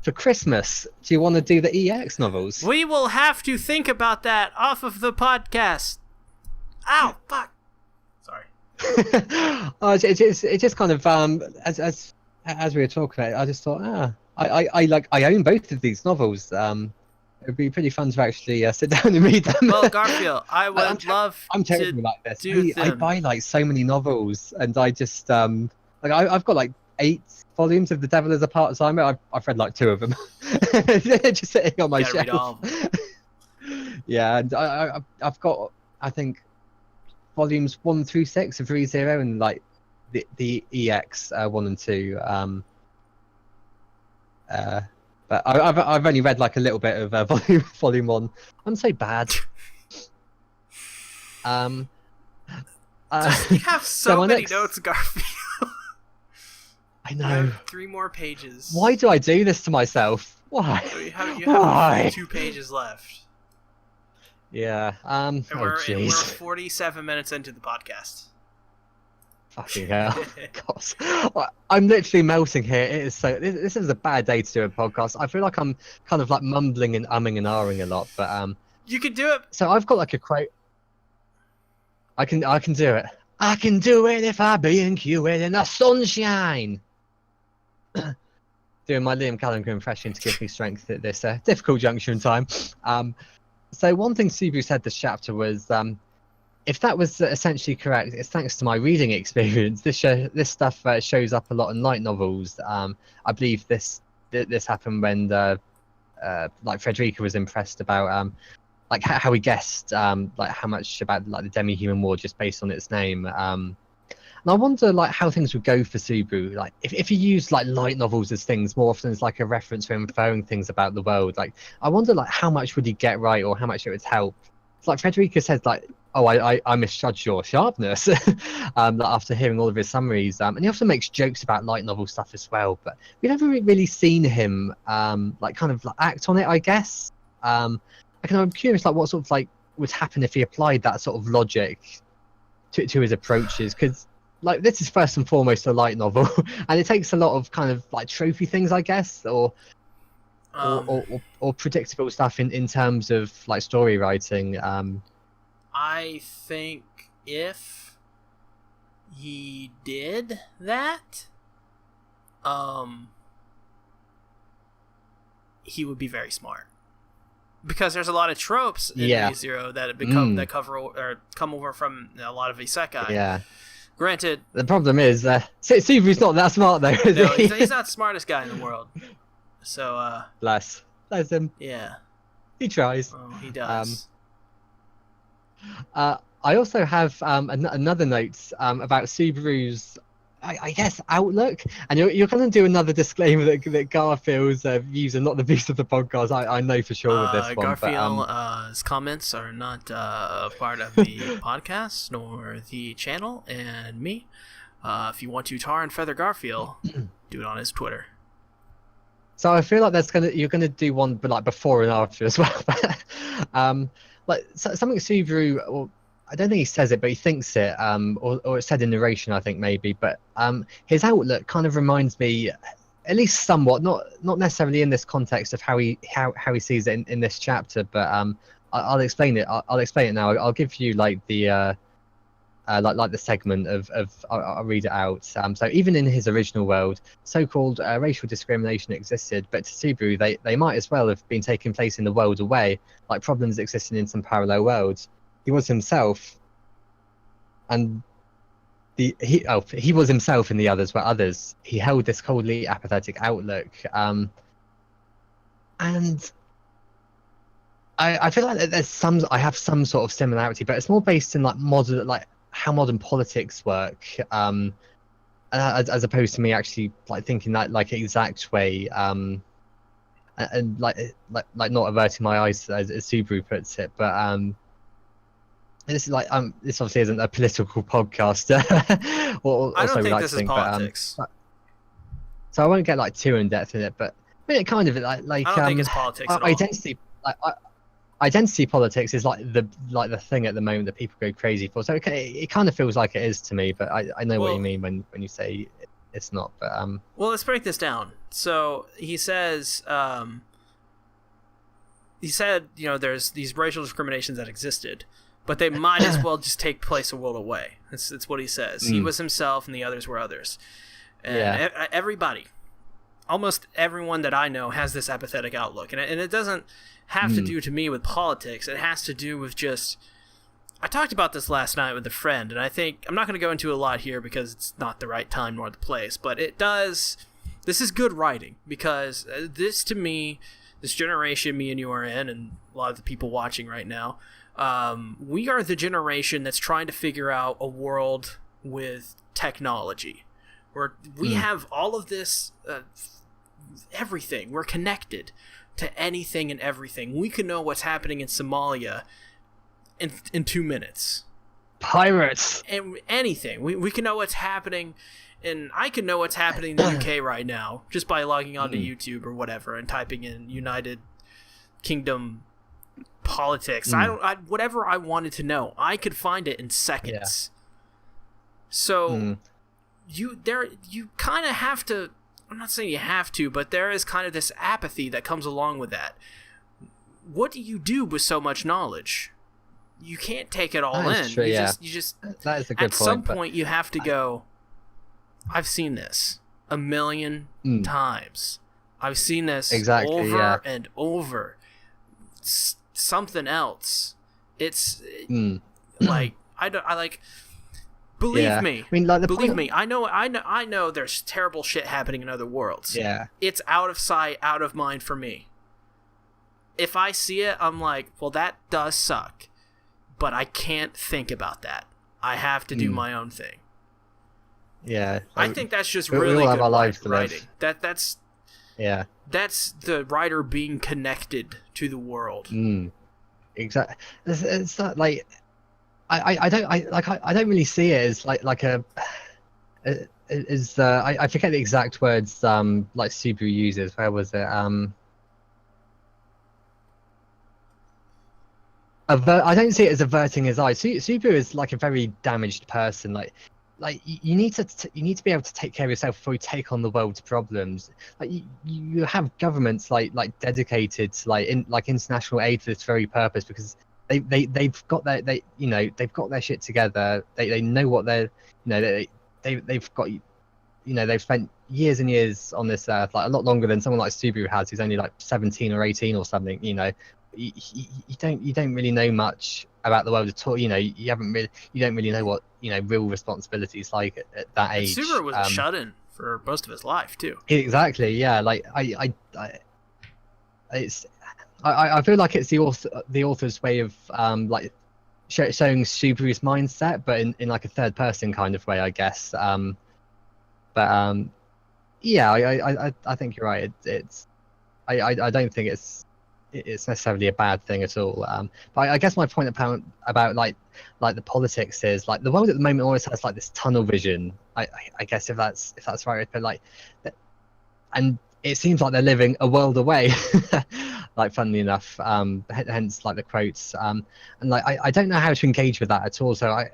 For Christmas, do you want to do the EX novels? We will have to think about that off of the podcast. Ow, fuck. Sorry. It just kind of as we were talking about it, I just thought, I own both of these novels. It'd be pretty fun to actually sit down and read them. Well, Garfield, I would love. I'm terrible like this. I buy like so many novels, and I just like I've got like 8 volumes of The Devil is a Part-Timer. I've read like 2 of them. They're just sitting on my shelf. Yeah, and I've got I think volumes 1 through 6 of ReZero and like the EX 1 and 2. But I've only read like a little bit of volume 1. I'm so bad. You have so many notes, Garfield. I know. 3 more pages. Why do I do this to myself? Why? You have 2 pages left. Yeah. And we're 47 minutes into the podcast. Fucking hell. God. I'm literally melting here. It is so. This is a bad day to do a podcast. I feel like I'm kind of like mumbling and umming and ahhing a lot, but you can do it. So I've got like a quote. I can do it. I can do it if I blink you in the sunshine. Doing my Liam Gallagher impression to give me strength at this difficult juncture in time. So one thing Subaru said this chapter was, if that was essentially correct, it's thanks to my reading experience. This stuff shows up a lot in light novels. I believe this happened when like Frederica was impressed about like how he guessed like how much about like the Demi-Human War just based on its name. And I wonder like how things would go for Subaru. Like if he used like light novels as things more often as like a reference for inferring things about the world. Like I wonder like how much would he get right or how much it would help. It's like Frederica says like, oh, I misjudged your sharpness after hearing all of his summaries. And he often makes jokes about light novel stuff as well. But we've never really seen him like kind of like act on it, I guess. I'm curious like what sort of like would happen if he applied that sort of logic to his approaches, because like this is first and foremost a light novel, and it takes a lot of kind of like trophy things, I guess, or predictable stuff in terms of like story writing. I think if he did that, he would be very smart, because there's a lot of tropes in ReZero that that cover or come over from a lot of isekai. Yeah. Granted, the problem is Subaru's not that smart though. No, he's not the smartest guy in the world. So bless him. Yeah, he tries. Oh, he does. I also have another note about Subaru's, I guess, outlook, and you're going to do another disclaimer that Garfield's views are not the views of the podcast. I know for sure with this one. Garfield's comments are not a part of the podcast nor the channel, and me. If you want to tar and feather Garfield, do it on his Twitter. So I feel like you're gonna do one, but like before and after as well. Like something Subaru, or I don't think he says it, but he thinks it, or it's said in narration, I think maybe. But his outlook kind of reminds me, at least somewhat, not necessarily in this context of how he sees it in this chapter, but I'll explain it. I'll explain it now. I'll give you like the like the segment of I'll read it out. So even in his original world, so-called racial discrimination existed, but to Subaru, they might as well have been taking place in the world away, like problems existing in some parallel worlds. He was himself, and he was himself, and the others were others. He held this coldly apathetic outlook, and I feel like I have some sort of similarity, but it's more based in like modern, like how modern politics work, as opposed to me actually like thinking that like exact way, and like not averting my eyes as Subaru puts it, but this is like this obviously isn't a political podcast, I or don't so we think like this to is think, politics. so I won't get like too in depth in it, but I mean, it kind of I don't think it's politics at all. identity, like identity politics is like the thing at the moment that people go crazy for. So it kind of feels like it is to me, but I know what you mean when you say it's not. But well, let's break this down. So he says, he said, you know, there's these racial discriminations that existed, but they might as well just take place a world away. That's what he says. He was himself, and the others were others. And everybody, almost everyone that I know has this apathetic outlook, and it doesn't have to do to me with politics. It has to do with just, I talked about this last night with a friend, and I think I'm not going to go into a lot here because it's not the right time nor the place, but this is good writing, because this, to me, this generation me and you are in, and a lot of the people watching right now, we are the generation that's trying to figure out a world with technology, where we have all of this, everything. We're connected to anything and everything. We can know what's happening in Somalia in 2 minutes. Pirates! And anything. We can know what's happening, and I can know what's happening in the UK right now just by logging onto YouTube or whatever and typing in United Kingdom politics. Whatever I wanted to know, I could find it in seconds. So you kind of have to, I'm not saying you have to, but there is kind of this apathy that comes along with that. What do you do with so much knowledge? You can't take it all in. True, you just that is a good at some point you have to go, I've seen this a million times. I've seen this over and over. Something else. It's like believe me. I mean, like, believe me. I know there's terrible shit happening in other worlds. Yeah. It's out of sight, out of mind for me. If I see it, I'm like, well, that does suck, but I can't think about that. I have to do my own thing. Yeah. I think that's just really good writing. That's the writer being connected to the world. Exactly. It's not like I don't really see it as I forget the exact words like Subaru uses. Where was it? I don't see it as averting his eyes. Subaru is like a very damaged person. Like you need to be able to take care of yourself before you take on the world's problems. Like you have governments like dedicated to like international aid for this very purpose, because they've got their shit together. They know what they're, they've got, they've spent years and years on this earth, like a lot longer than someone like Subaru has, who's only like 17 or 18 or something. You don't really know much about the world at all. You don't really know what real responsibility is like at that age. And Subaru was shut in for most of his life too. Exactly. Yeah. Like I feel like it's the author's way of like showing Subaru's mindset, but in like a third person kind of way, I guess. Yeah, I think you're right. I don't think it's necessarily a bad thing at all. But I guess my point about like the politics is like the world at the moment always has like this tunnel vision. I guess if that's right, but like, and it seems like they're living a world away. Like, funnily enough, hence like the quotes. And like I don't know how to engage with that at all. So I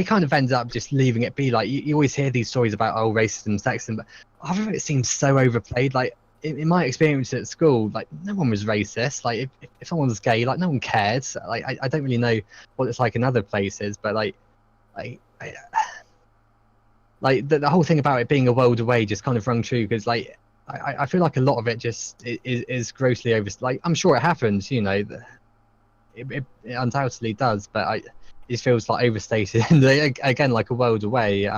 kind of ended up just leaving it be. Like you always hear these stories about racism, sexism, but half of it seems so overplayed. Like in my experience at school, like no one was racist. Like if someone was gay, like no one cared. Like I don't really know what it's like in other places, but like the whole thing about it being a world away just kind of rung true, because like I feel like a lot of it just is grossly over. Like I'm sure it happens, it undoubtedly does, but it feels like overstated and again like a world away.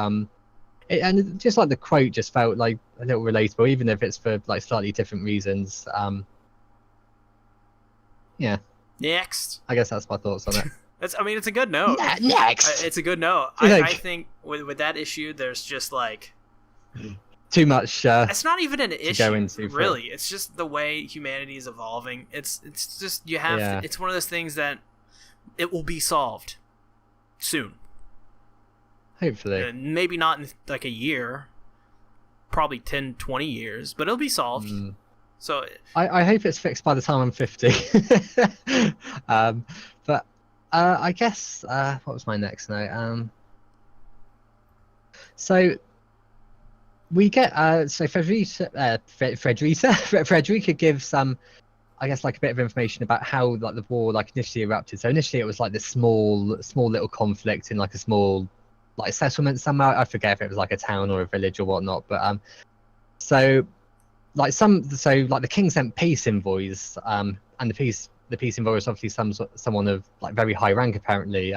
And just like the quote just felt like a little relatable, even if it's for like slightly different reasons. Yeah. Next. I guess that's my thoughts on it. It's a good note. Next. It's a good note. I think with that issue, there's just like too much. It's not even an issue, really. It. It's just the way humanity is evolving. It's just you have. To, it's one of those things that it will be solved soon. Hopefully. Maybe not in like a year. Probably 10, 20 years, but it'll be solved. So I hope it's fixed by the time I'm 50. But I guess what was my next note? So we get so Frederica gives I guess like a bit of information about how like the war like initially erupted. So initially it was like this small little conflict in like a small like settlement somewhere. I forget if it was like a town or a village or whatnot, but so like the king sent peace envoys, and the peace envoy was obviously someone of like very high rank apparently,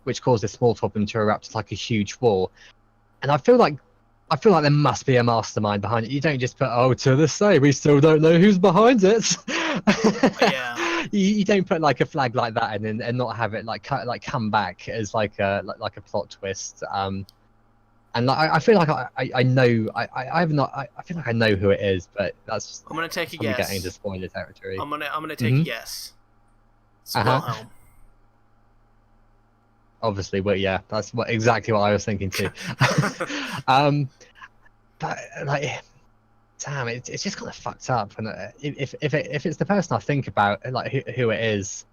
which caused a small problem to erupt like a huge war. And I feel like there must be a mastermind behind it. You don't just put, to this day we still don't know who's behind it. Yeah. You don't put like a flag like that and not have it like come back as like a plot twist. And like, I feel like I know I feel like I know who it is, but that's just, I'm gonna take a guess. Getting into spoiler territory. I'm gonna take a guess. It's Wilhelm. Obviously, but yeah, that's exactly what I was thinking too. But like, damn, it's just kind of fucked up. And if it's the person I think about, like who it is,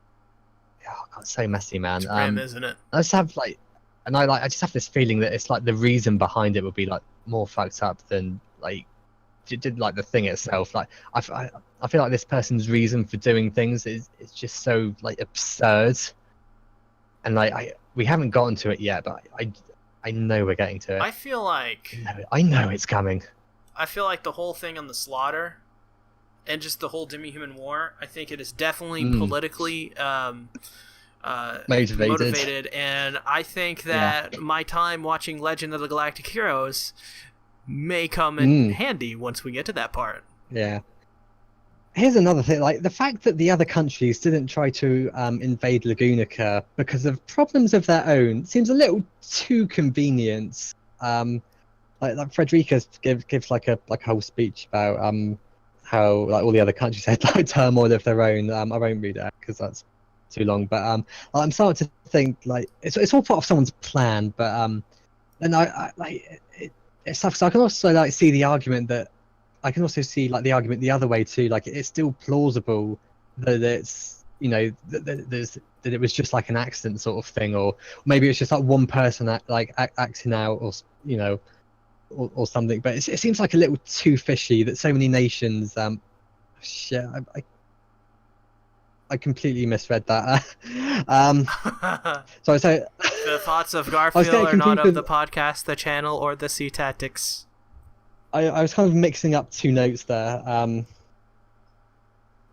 oh god, it's so messy, man. It's grim, isn't it? I just have like, I just have this feeling that it's like the reason behind it would be like more fucked up than like like the thing itself. Like I feel like this person's reason for doing things is just so like absurd. And like we haven't gotten to it yet, but I know we're getting to it. I feel like I know it's coming. I feel like the whole thing on the slaughter and just the whole Demi-Human war, I think it is definitely politically motivated, and I think that my time watching Legend of the Galactic Heroes may come in handy once we get to that part. Yeah. Here's another thing, like the fact that the other countries didn't try to invade Lagunica because of problems of their own seems a little too convenient. Like Frederica gives like a whole speech about how like all the other countries had like turmoil of their own. I won't read it because that's too long. But I'm starting to think like it's all part of someone's plan. But and I like it's tough. So I can also like see the argument that. I can also see like the argument the other way too. Like it's still plausible that it's that it was just like an accident sort of thing, or maybe it's just like one person acting out, or or something. But it seems like a little too fishy that so many nations. Shit, I completely misread that. So the thoughts of Garfield are not of the podcast, the channel, or the Sea Tactics. I was kind of mixing up two notes there.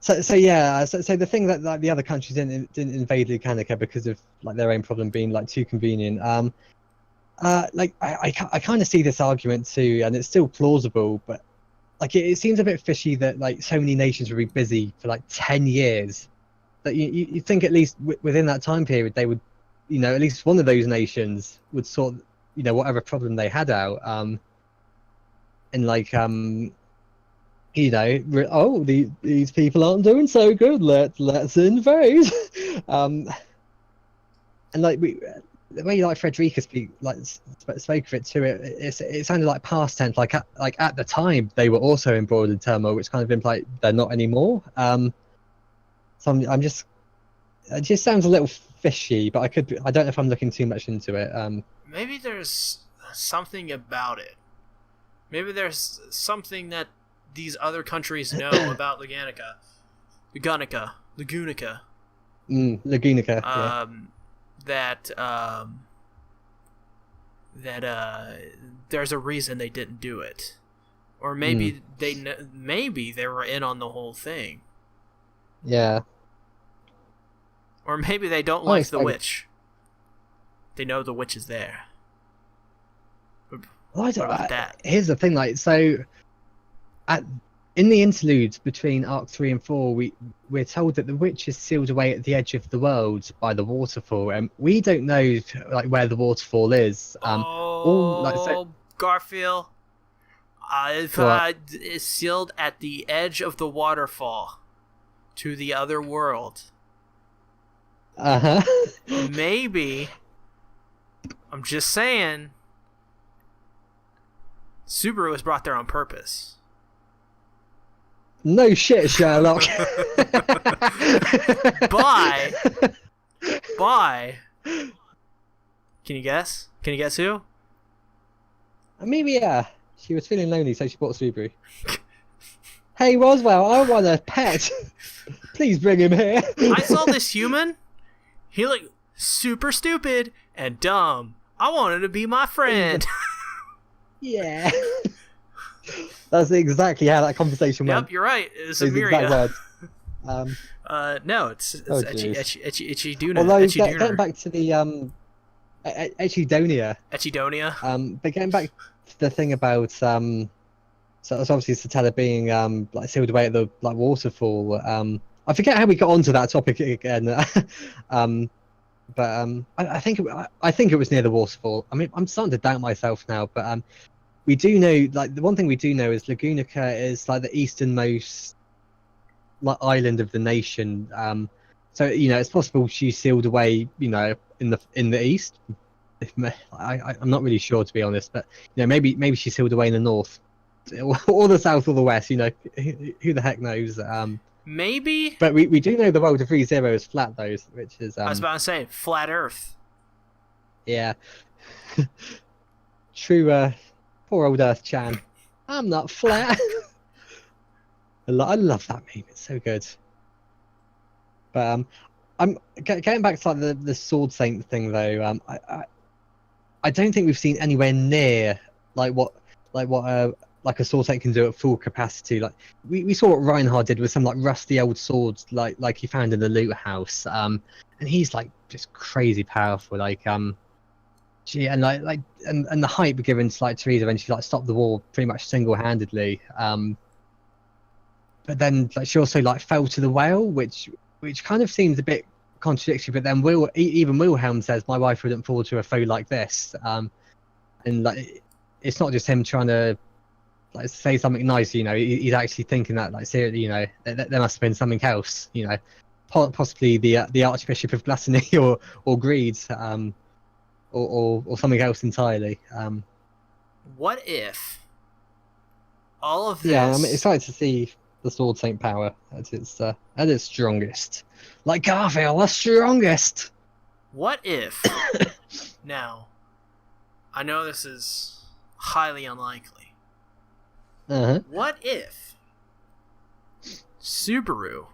So the thing that like the other countries didn't invade Lucanica because of like their own problem being like too convenient. Like I kind of see this argument too, and it's still plausible, but like it seems a bit fishy that like so many nations would be busy for like 10 years. That you think at least within that time period they would, at least one of those nations would sort whatever problem they had out. And like these people aren't doing so good. Let's invade. And like the way like Frederica spoke of it too, it sounded like past tense. Like at the time they were also embroiled in turmoil, which kind of implied they're not anymore. So I'm just it just sounds a little fishy, but I don't know if I'm looking too much into it. Maybe there's something about it. Maybe there's something that these other countries know about Lagunica. Lagunica. That there's a reason they didn't do it, or maybe maybe they were in on the whole thing. Yeah. Or maybe they don't like the witch. They know the witch is there. Well, here's the thing, like, so in the interludes between Arc 3 and 4, we're told that the witch is sealed away at the edge of the world by the waterfall, and we don't know like where the waterfall is. Garfield, is sealed at the edge of the waterfall to the other world. Maybe. I'm just saying. Subaru was brought there on purpose. No shit, Sherlock. Bye. Can you guess? Can you guess who? Maybe, yeah. She was feeling lonely, so she bought a Subaru. Hey, Roswell, I want a pet. Please bring him here. I saw this human. He looked super stupid and dumb. I wanted to be my friend. Yeah. That's exactly how that conversation went. Yep, you're right. It's a myriad. No, it's Etchy Duna. Although getting back to the Echidonia. But getting back to the thing about so it's obviously Satella being like sealed away at the like waterfall. I forget how we got onto that topic again. I think it was near the waterfall. I mean, I'm starting to doubt myself now, but we do know, like, the one thing we do know is Lagunica is like the easternmost like island of the nation. So it's possible she's sealed away, in the east. I'm not really sure, to be honest, but maybe she's sealed away in the north, or the south, or the west. Who the heck knows? Maybe. But we do know the world of ReZero is flat, though, which is. I was about to say flat Earth. Yeah. True. Poor old Earth Chan. I'm not flat. I love that meme. It's so good. But I'm getting back to like the Sword Saint thing though. I don't think we've seen anywhere near what a Sword Saint can do at full capacity. Like we saw what Reinhard did with some like rusty old swords like he found in the loot house. And he's like just crazy powerful. And the hype given to like Teresa when she like stopped the war pretty much single-handedly. But then like she also like fell to the whale, which kind of seems a bit contradictory. But then even Wilhelm says my wife wouldn't fall to a foe like this. And like it's not just him trying to like say something nice. He's actually thinking that like seriously. There must have been something else. Possibly the Archbishop of Gluttony or Greed. Or something else entirely. What if all of this? Yeah, I'm excited to see the Sword Saint power at its strongest, like Garfield, the strongest. What if? Now, I know this is highly unlikely. What if Subaru?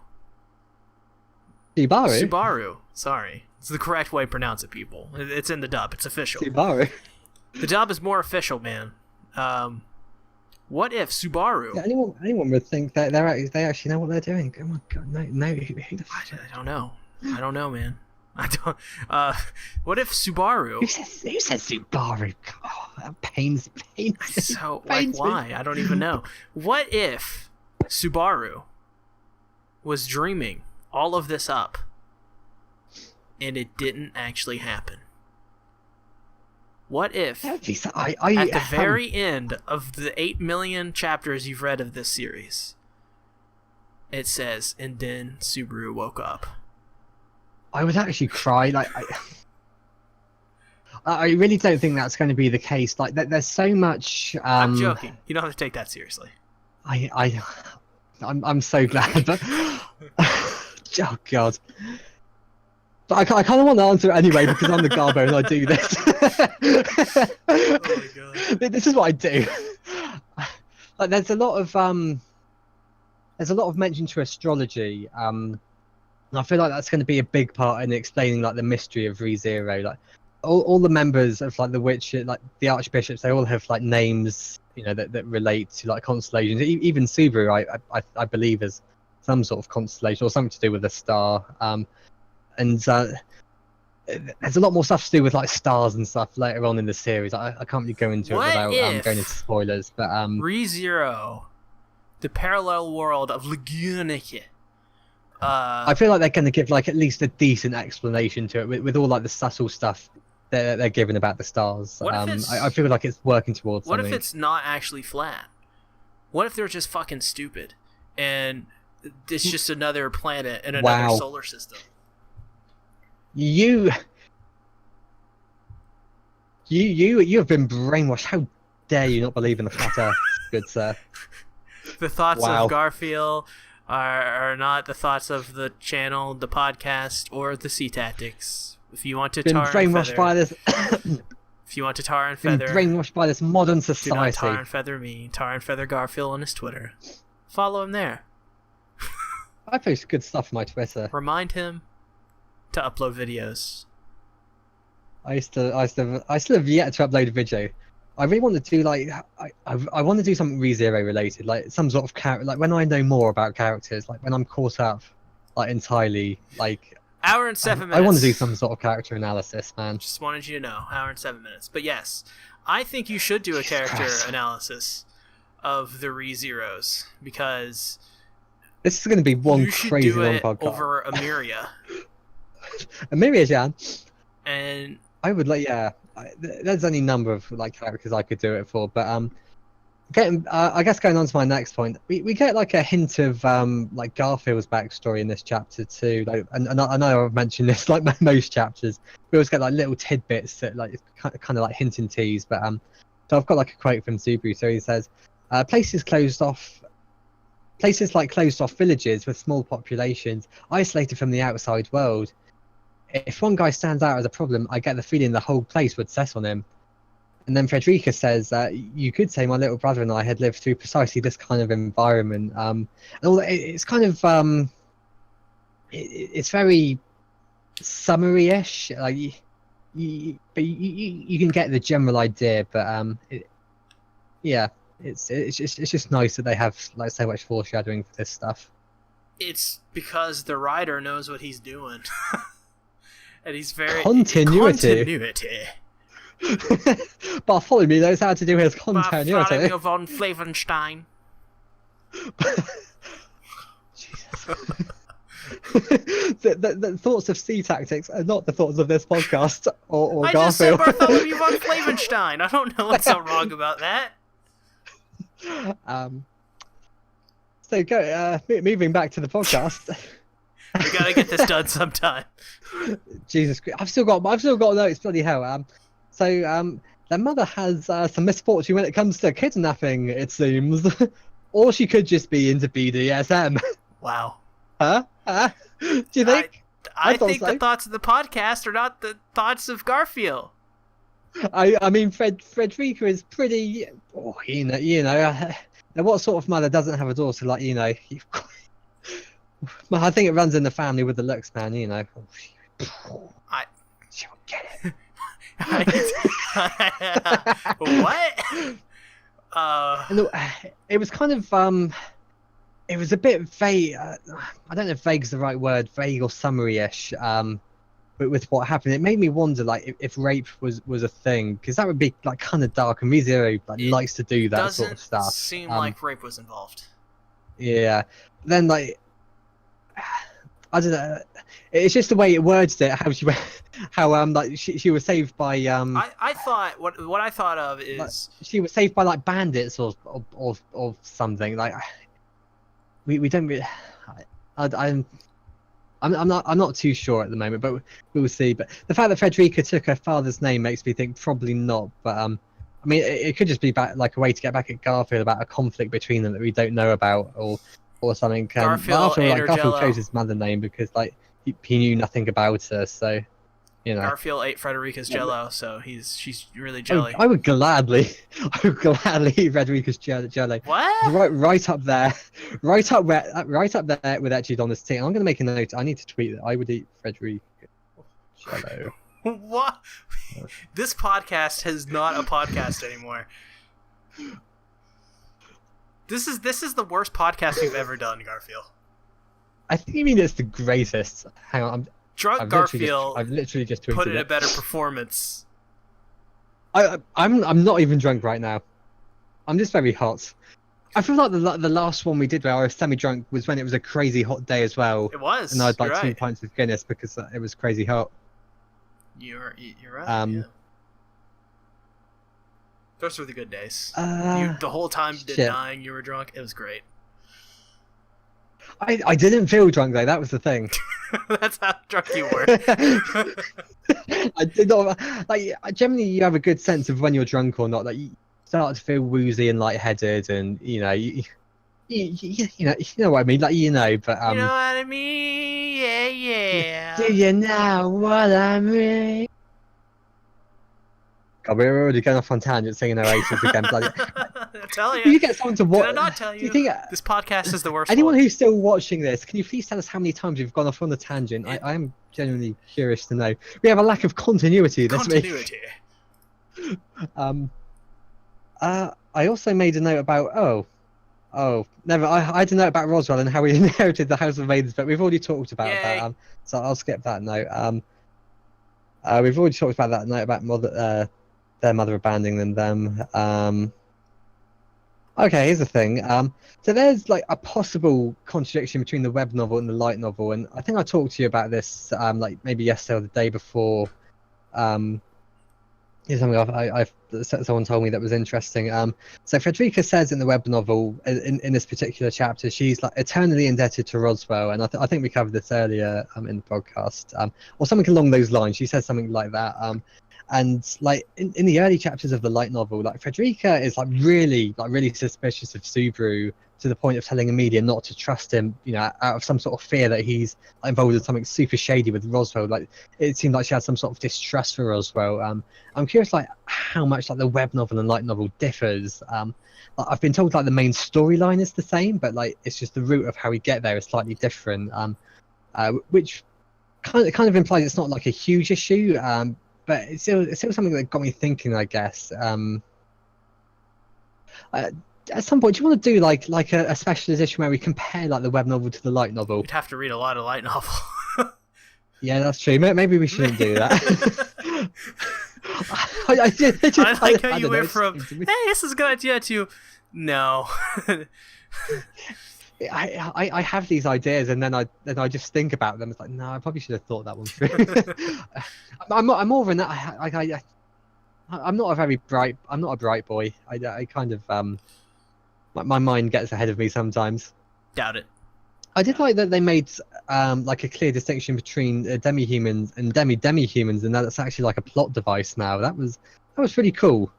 Sorry. It's the correct way to pronounce it, people. It's in the dub. It's official. Subaru. The dub is more official, man. What if Subaru? Yeah, anyone would think that they actually know what they're doing. Oh my god, no. Who the fuck? I don't know. I don't know, man. I don't. What if Subaru? Who says Subaru? Oh, that pains me. So why? I don't even know. What if Subaru was dreaming all of this up? And it didn't actually happen. What if, at the very end of the 8 million chapters you've read of this series, it says, and then Subaru woke up? I would actually cry. I really don't think that's going to be the case. Like, there's so much. I'm joking. You don't have to take that seriously. I'm so glad, but oh god. But I kind of want to answer it anyway because I'm the Garbo and I do this. Oh my god! This is what I do. Like, there's a lot of mention to astrology, and I feel like that's going to be a big part in explaining like the mystery of ReZero. Like all the members of like the witch, like the archbishops, they all have like names, that relate to like constellations. Even Subaru, I believe, is some sort of constellation or something to do with a star. And there's a lot more stuff to do with like stars and stuff later on in the series. I can't really go into it without going into spoilers. But ReZero The parallel world of Legioniki. I feel like they're going to give like at least a decent explanation to it with all like the subtle stuff they're giving about the stars. I feel like it's working towards something. What if it's not actually flat? What if they're just fucking stupid and it's just another planet in another solar system? You have been brainwashed. How dare you not believe in the flat Earth, good sir? The thoughts of Garfield are not the thoughts of the channel, the podcast, or the Sea Tactics. If you want to tar and feather, by this. If you want to tar and feather, brainwashed by this modern society. Do not tar and feather me. Tar and feather Garfield on his Twitter. Follow him there. I post good stuff on my Twitter. Remind him to upload videos. I still have yet to upload a video. I really want to do like I want to do something ReZero related, like some sort of character. Like when I know more about characters, like when I'm caught up, like entirely, like. Hour and 7 minutes. I want to do some sort of character analysis, man. Just wanted you to know, hour and 7 minutes. But yes, I think you should do a character analysis of the ReZeros because this is going to be one crazy long podcast over Amiria. Amiria, Jan. And I would like, yeah. There's any number of like characters I could do it for, but I guess going on to my next point, we get like a hint of like Garfield's backstory in this chapter too. Like, and I know I've mentioned this like most chapters. We always get like little tidbits that like kind of like hint and tease. But so I've got like a quote from Subaru. So he says, places like closed off villages with small populations, isolated from the outside world. If one guy stands out as a problem, I get the feeling the whole place would set on him. And then Frederica says, you could say my little brother and I had lived through precisely this kind of environment. And all it's kind of, it's very summary-ish. Like, but you can get the general idea. But yeah, it's just nice that they have like so much foreshadowing for this stuff. It's because the writer knows what he's doing, and he's very continuity. Bartholomew knows how to do his continuity. Bartholomew von Flavenstein. Jesus. the thoughts of Sea Tactics are not the thoughts of this podcast or I Garfield. Just said Bartholomew von Flavenstein. I don't know what's so wrong about that. So moving back to the podcast. We gotta get this done sometime. Jesus Christ, I've still got notes. Bloody hell. So their mother has some misfortune when it comes to kidnapping, it seems. Or she could just be into BDSM. Wow. Huh? Do you think? I think so. The thoughts of the podcast are not the thoughts of Garfield. I mean, Frederica is pretty. Oh, you know. Now, what sort of mother doesn't have a daughter like I think it runs in the family with the looks, man. You know. She'll get it. What? It was kind of it was a bit vague. I don't know if vague's the right word, vague or summary-ish. But with what happened, it made me wonder, like, if rape was a thing, because that would be like kind of dark, and ReZero likes to do that sort of stuff. Doesn't seem like rape was involved. Yeah. Then like, I don't know. It's just the way it words it. How like she was saved by I thought what I thought of is like, she was saved by like bandits or something. Like we don't really. I'm not too sure at the moment, but we'll see. But the fact that Frederica took her father's name makes me think probably not. But I mean, it could just be like a way to get back at Garfield about a conflict between them that we don't know about, or something. Garfield chose his mother name because like he knew nothing about her, so you know. Garfield ate Frederica's Jello, so she's really jelly. I would gladly eat Frederica's jelly. What? Right up there with etched on this thing. I'm gonna make a note. I need to tweet that I would eat Frederica's jello. What? This podcast is not a podcast anymore. This is the worst podcast we've ever done, Garfield. I think you mean it's the greatest. Hang on, Drunk Garfield. I've literally just tweeted put in it. A better performance. I'm not even drunk right now. I'm just very hot. I feel like the last one we did where I was semi-drunk was when it was a crazy hot day as well. It was. And I had like you're 2 right. pints of Guinness because it was crazy hot. You're right. Yeah. Those were the good days. The whole time denying you were drunk, it was great. I didn't feel drunk though. That was the thing. That's how drunk you were. I did not. Like, generally, you have a good sense of when you're drunk or not. Like, you start to feel woozy and lightheaded, and you know what I mean. Like, you know, but you know what I mean? Yeah. Do you know what I mean? God, we're already going off on tangents singing Oasis again. Bloody. I'm telling you. You get someone to watch. Did I not tell you? Do you think this podcast is the worst? Anyone who's still watching this, can you please tell us how many times we've gone off on a tangent? I am genuinely curious to know. We have a lack of continuity this week. I also made a note about never. I had a note about Roswell and how he inherited the House of Maidens, but we've already talked about that. So I'll skip that note. We've already talked about that note about their mother abandoning them. Okay, here's the thing. So there's like a possible contradiction between the web novel and the light novel, and I think I talked to you about this like maybe yesterday or the day before. Someone told me that was interesting. So Frederica says in the web novel, in this particular chapter, she's like eternally indebted to Roswell, and I think we covered this earlier in the podcast, or something along those lines. She says something like that. And like in the early chapters of the light novel, like Frederica is like really suspicious of Subaru to the point of telling Amelia not to trust him, you know, out of some sort of fear that he's involved in something super shady with Roswell. Like it seemed like she had some sort of distrust for Roswell. I'm curious like how much like the web novel and light novel differs. I've been told like the main storyline is the same, but like it's just the route of how we get there is slightly different. Which kind of implies it's not like a huge issue. But it's still something that got me thinking, I guess. At some point, do you want to do like a special edition where we compare like the web novel to the light novel? You'd have to read a lot of light novel. Yeah, that's true. Maybe we shouldn't do that. I like how you went from "Hey, this is a good idea" to "No." I have these ideas and then I just think about them. It's like, no, I probably should have thought that one through. I'm more of an I'm not a bright boy. I kind of my mind gets ahead of me sometimes. Doubt it. I did like that they made like a clear distinction between demi-humans and demi-humans, and that's actually like a plot device now. That was pretty cool.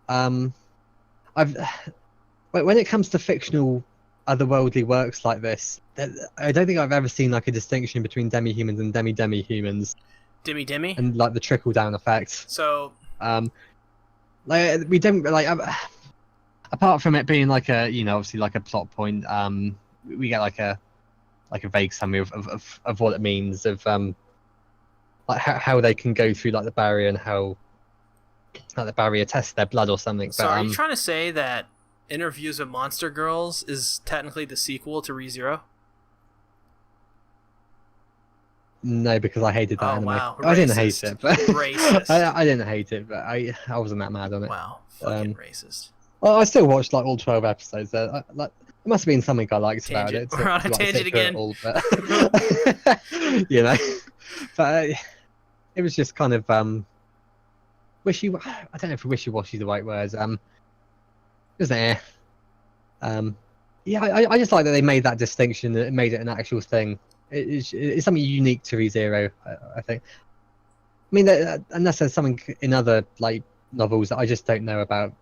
When it comes to fictional otherworldly works like this, I don't think I've ever seen like a distinction between demi-humans and demi-humans. Demi? And like the trickle-down effect. So, like we don't like apart from it being like a, you know, obviously like a plot point, we get like a vague summary of what it means, of like how they can go through like the barrier and how like the barrier tests their blood or something. So are you trying to say that Interviews with Monster Girls is technically the sequel to ReZero? No, because I hated that anime. Wow. I didn't hate it, but racist. I didn't hate it, but I wasn't that mad on it. Wow, fucking racist. Well, I still watched like all 12 episodes. There must have been something I liked about it. We're on a tangent again. You know, but it was just kind of wishy. I don't know if wishy-washy is the right word. It was there. Yeah, I just like that they made that distinction. That it made it an actual thing. It's something unique to ReZero, I think. I mean, unless there's something in other like novels that I just don't know about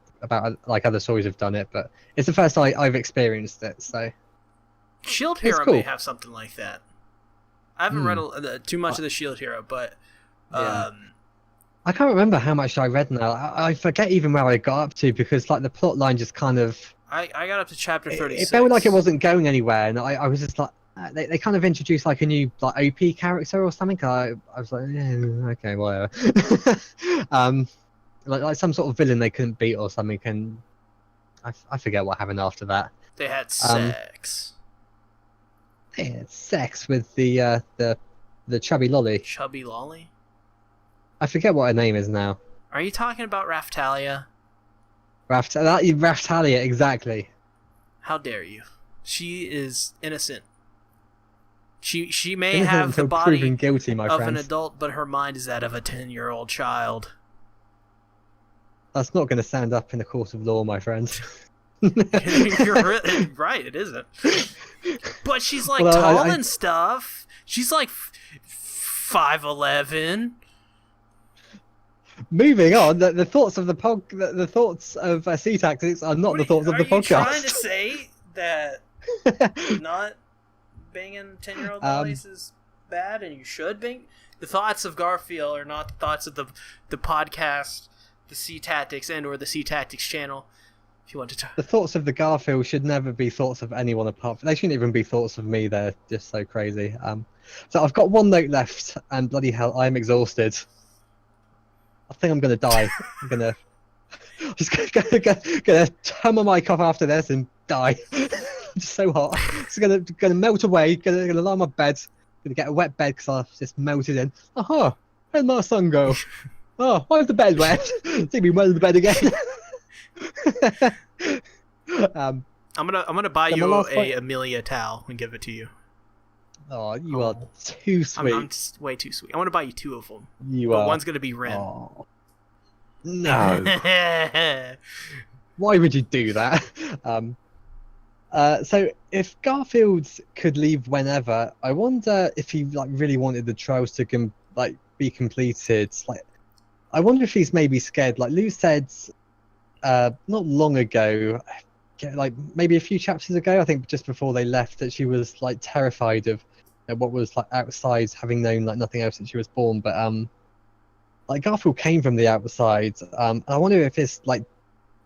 like other stories have done it, but it's the first I've experienced it. So, Shield Hero may have something like that. I haven't read too much of the Shield Hero, but I can't remember how much I read now. I forget even where I got up to because like the plot line just kind of. I got up to chapter 36. It felt like it wasn't going anywhere, and I was just like. They kind of introduced like a new like OP character or something. I was like, yeah, okay, whatever. like some sort of villain they couldn't beat or something, and I forget what happened after that. They had sex. They had sex with the chubby lolly. Chubby lolly? I forget what her name is now. Are you talking about Raftalia? Raftalia, exactly. How dare you? She is innocent. She may Innocent have the body proven guilty, my of friend. an adult, but her mind is that of a 10-year-old child. That's not going to stand up in the court of law, my friend. You're right, it isn't. But she's like tall and stuff. She's like 5'11". Moving on, the thoughts of the thoughts of Sea Tactics are not the thoughts of the podcast. Are you trying to say that not banging 10-year-old boys is bad, and you should bang? The thoughts of Garfield are not the thoughts of the podcast, the Sea Tactics, and/or the Sea Tactics channel. If you want to talk. The thoughts of the Garfield should never be thoughts of anyone apart. They shouldn't even be thoughts of me. They're just so crazy. So I've got one note left, and bloody hell, I'm exhausted. I think I'm gonna die. I'm just gonna turn my mic off after this and die. It's so hot. It's gonna melt away. Gonna lie on my bed. Gonna get a wet bed because I've just melted in. Aha! Where'd my sun go? Oh, why is the bed wet? See me wet in the bed again. I'm gonna buy you a Amelia towel and give it to you. Oh, you are too sweet. I'm just way too sweet. I want to buy you 2 of them. But one's gonna be Ren. Oh. No. Why would you do that? So if Garfield could leave whenever, I wonder if he really wanted the trials to be completed. I wonder if he's maybe scared. Like Lou said, not long ago, maybe a few chapters ago, I think just before they left, that she was terrified of what was outside, having known nothing else since she was born. But Garfield came from the outside. I wonder if it's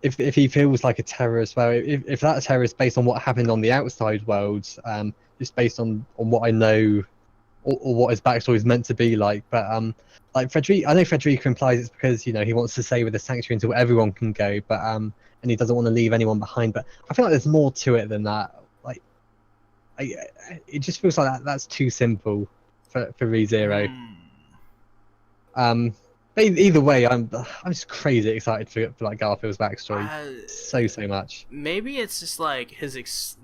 if he feels like a terror as well. If that terror is based on what happened on the outside world, just based on what I know, or what his backstory is meant to be like. But Frederica, I know Frederica implies it's because he wants to stay with the sanctuary until everyone can go, but and he doesn't want to leave anyone behind. But I feel like there's more to it than that. It just feels like that's too simple for ReZero. But either way, I'm just crazy excited for Garfield's backstory so much. Maybe it's just it's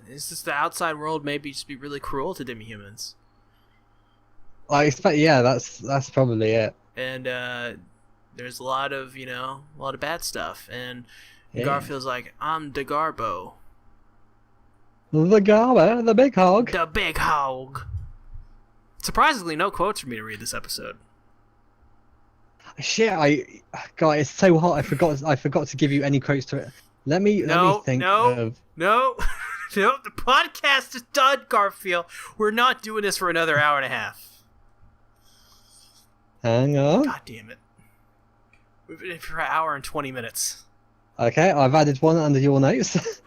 just the outside world maybe just be really cruel to Demi-Humans. I expect, yeah, that's probably it. And there's a lot of bad stuff, and Garfield's like, I'm the Garbo. The Garbo, the big hog. The big hog. Surprisingly, no quotes for me to read this episode. Shit, God, it's so hot. I forgot to give you any quotes to it. Let me think. No. No, the podcast is done, Garfield. We're not doing this for another hour and a half. Hang on. God damn it. We've been in for an hour and 20 minutes. Okay, I've added one under your notes.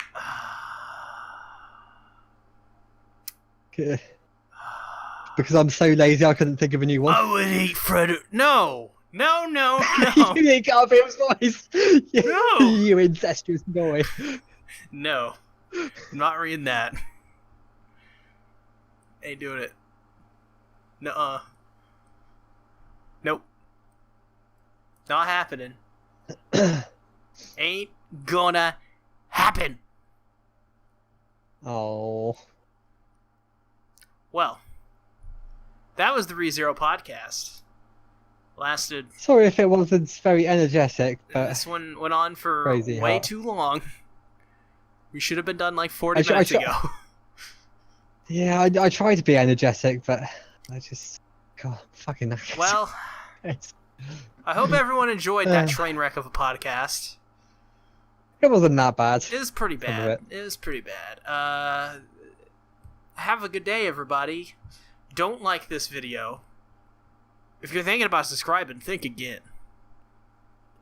Because I'm so lazy, I couldn't think of a new one. I would eat Fred. No. You need Garfield's voice. No. You incestuous boy. No. I'm not reading that. Ain't doing it. Nuh-uh. Nope. Not happening. Ain't gonna happen. Oh. Well, that was the ReZero podcast. Lasted. Sorry if it wasn't very energetic, but this one went on for way too long. We should have been done 40 minutes ago. Yeah, I tried to be energetic, but I just fucking knackered. Well, I hope everyone enjoyed that train wreck of a podcast. It wasn't that bad. It was pretty bad. Have a good day, everybody. Don't like this video. If you're thinking about subscribing, think again.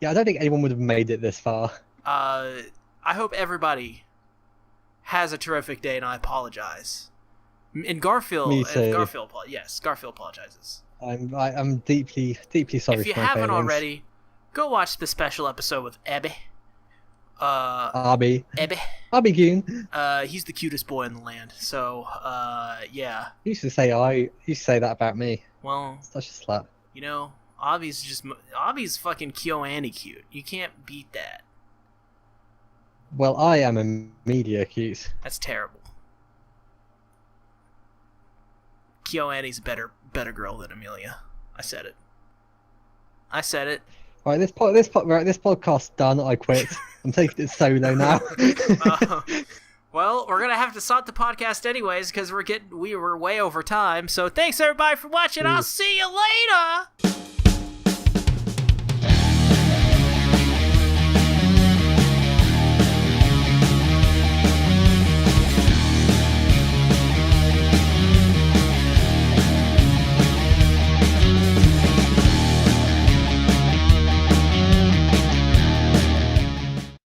Yeah, I don't think anyone would have made it this far. I hope everybody has a terrific day, and I apologize. And Garfield, Me too. Garfield apologizes. I'm deeply sorry. If you haven't already, go watch the special episode with Abby. Abby Goon. He's the cutest boy in the land. So, yeah. You used to say that about me. Well, such a slut. Abby's fucking KyoAni cute. You can't beat that. Well, I am a media cute. That's terrible. KyoAni's a better girl than Amelia. I said it. Right, this podcast's done. I quit. I'm taking it solo now. Well, we're gonna have to stop the podcast anyways because we were way over time. So thanks everybody for watching. I'll see you later.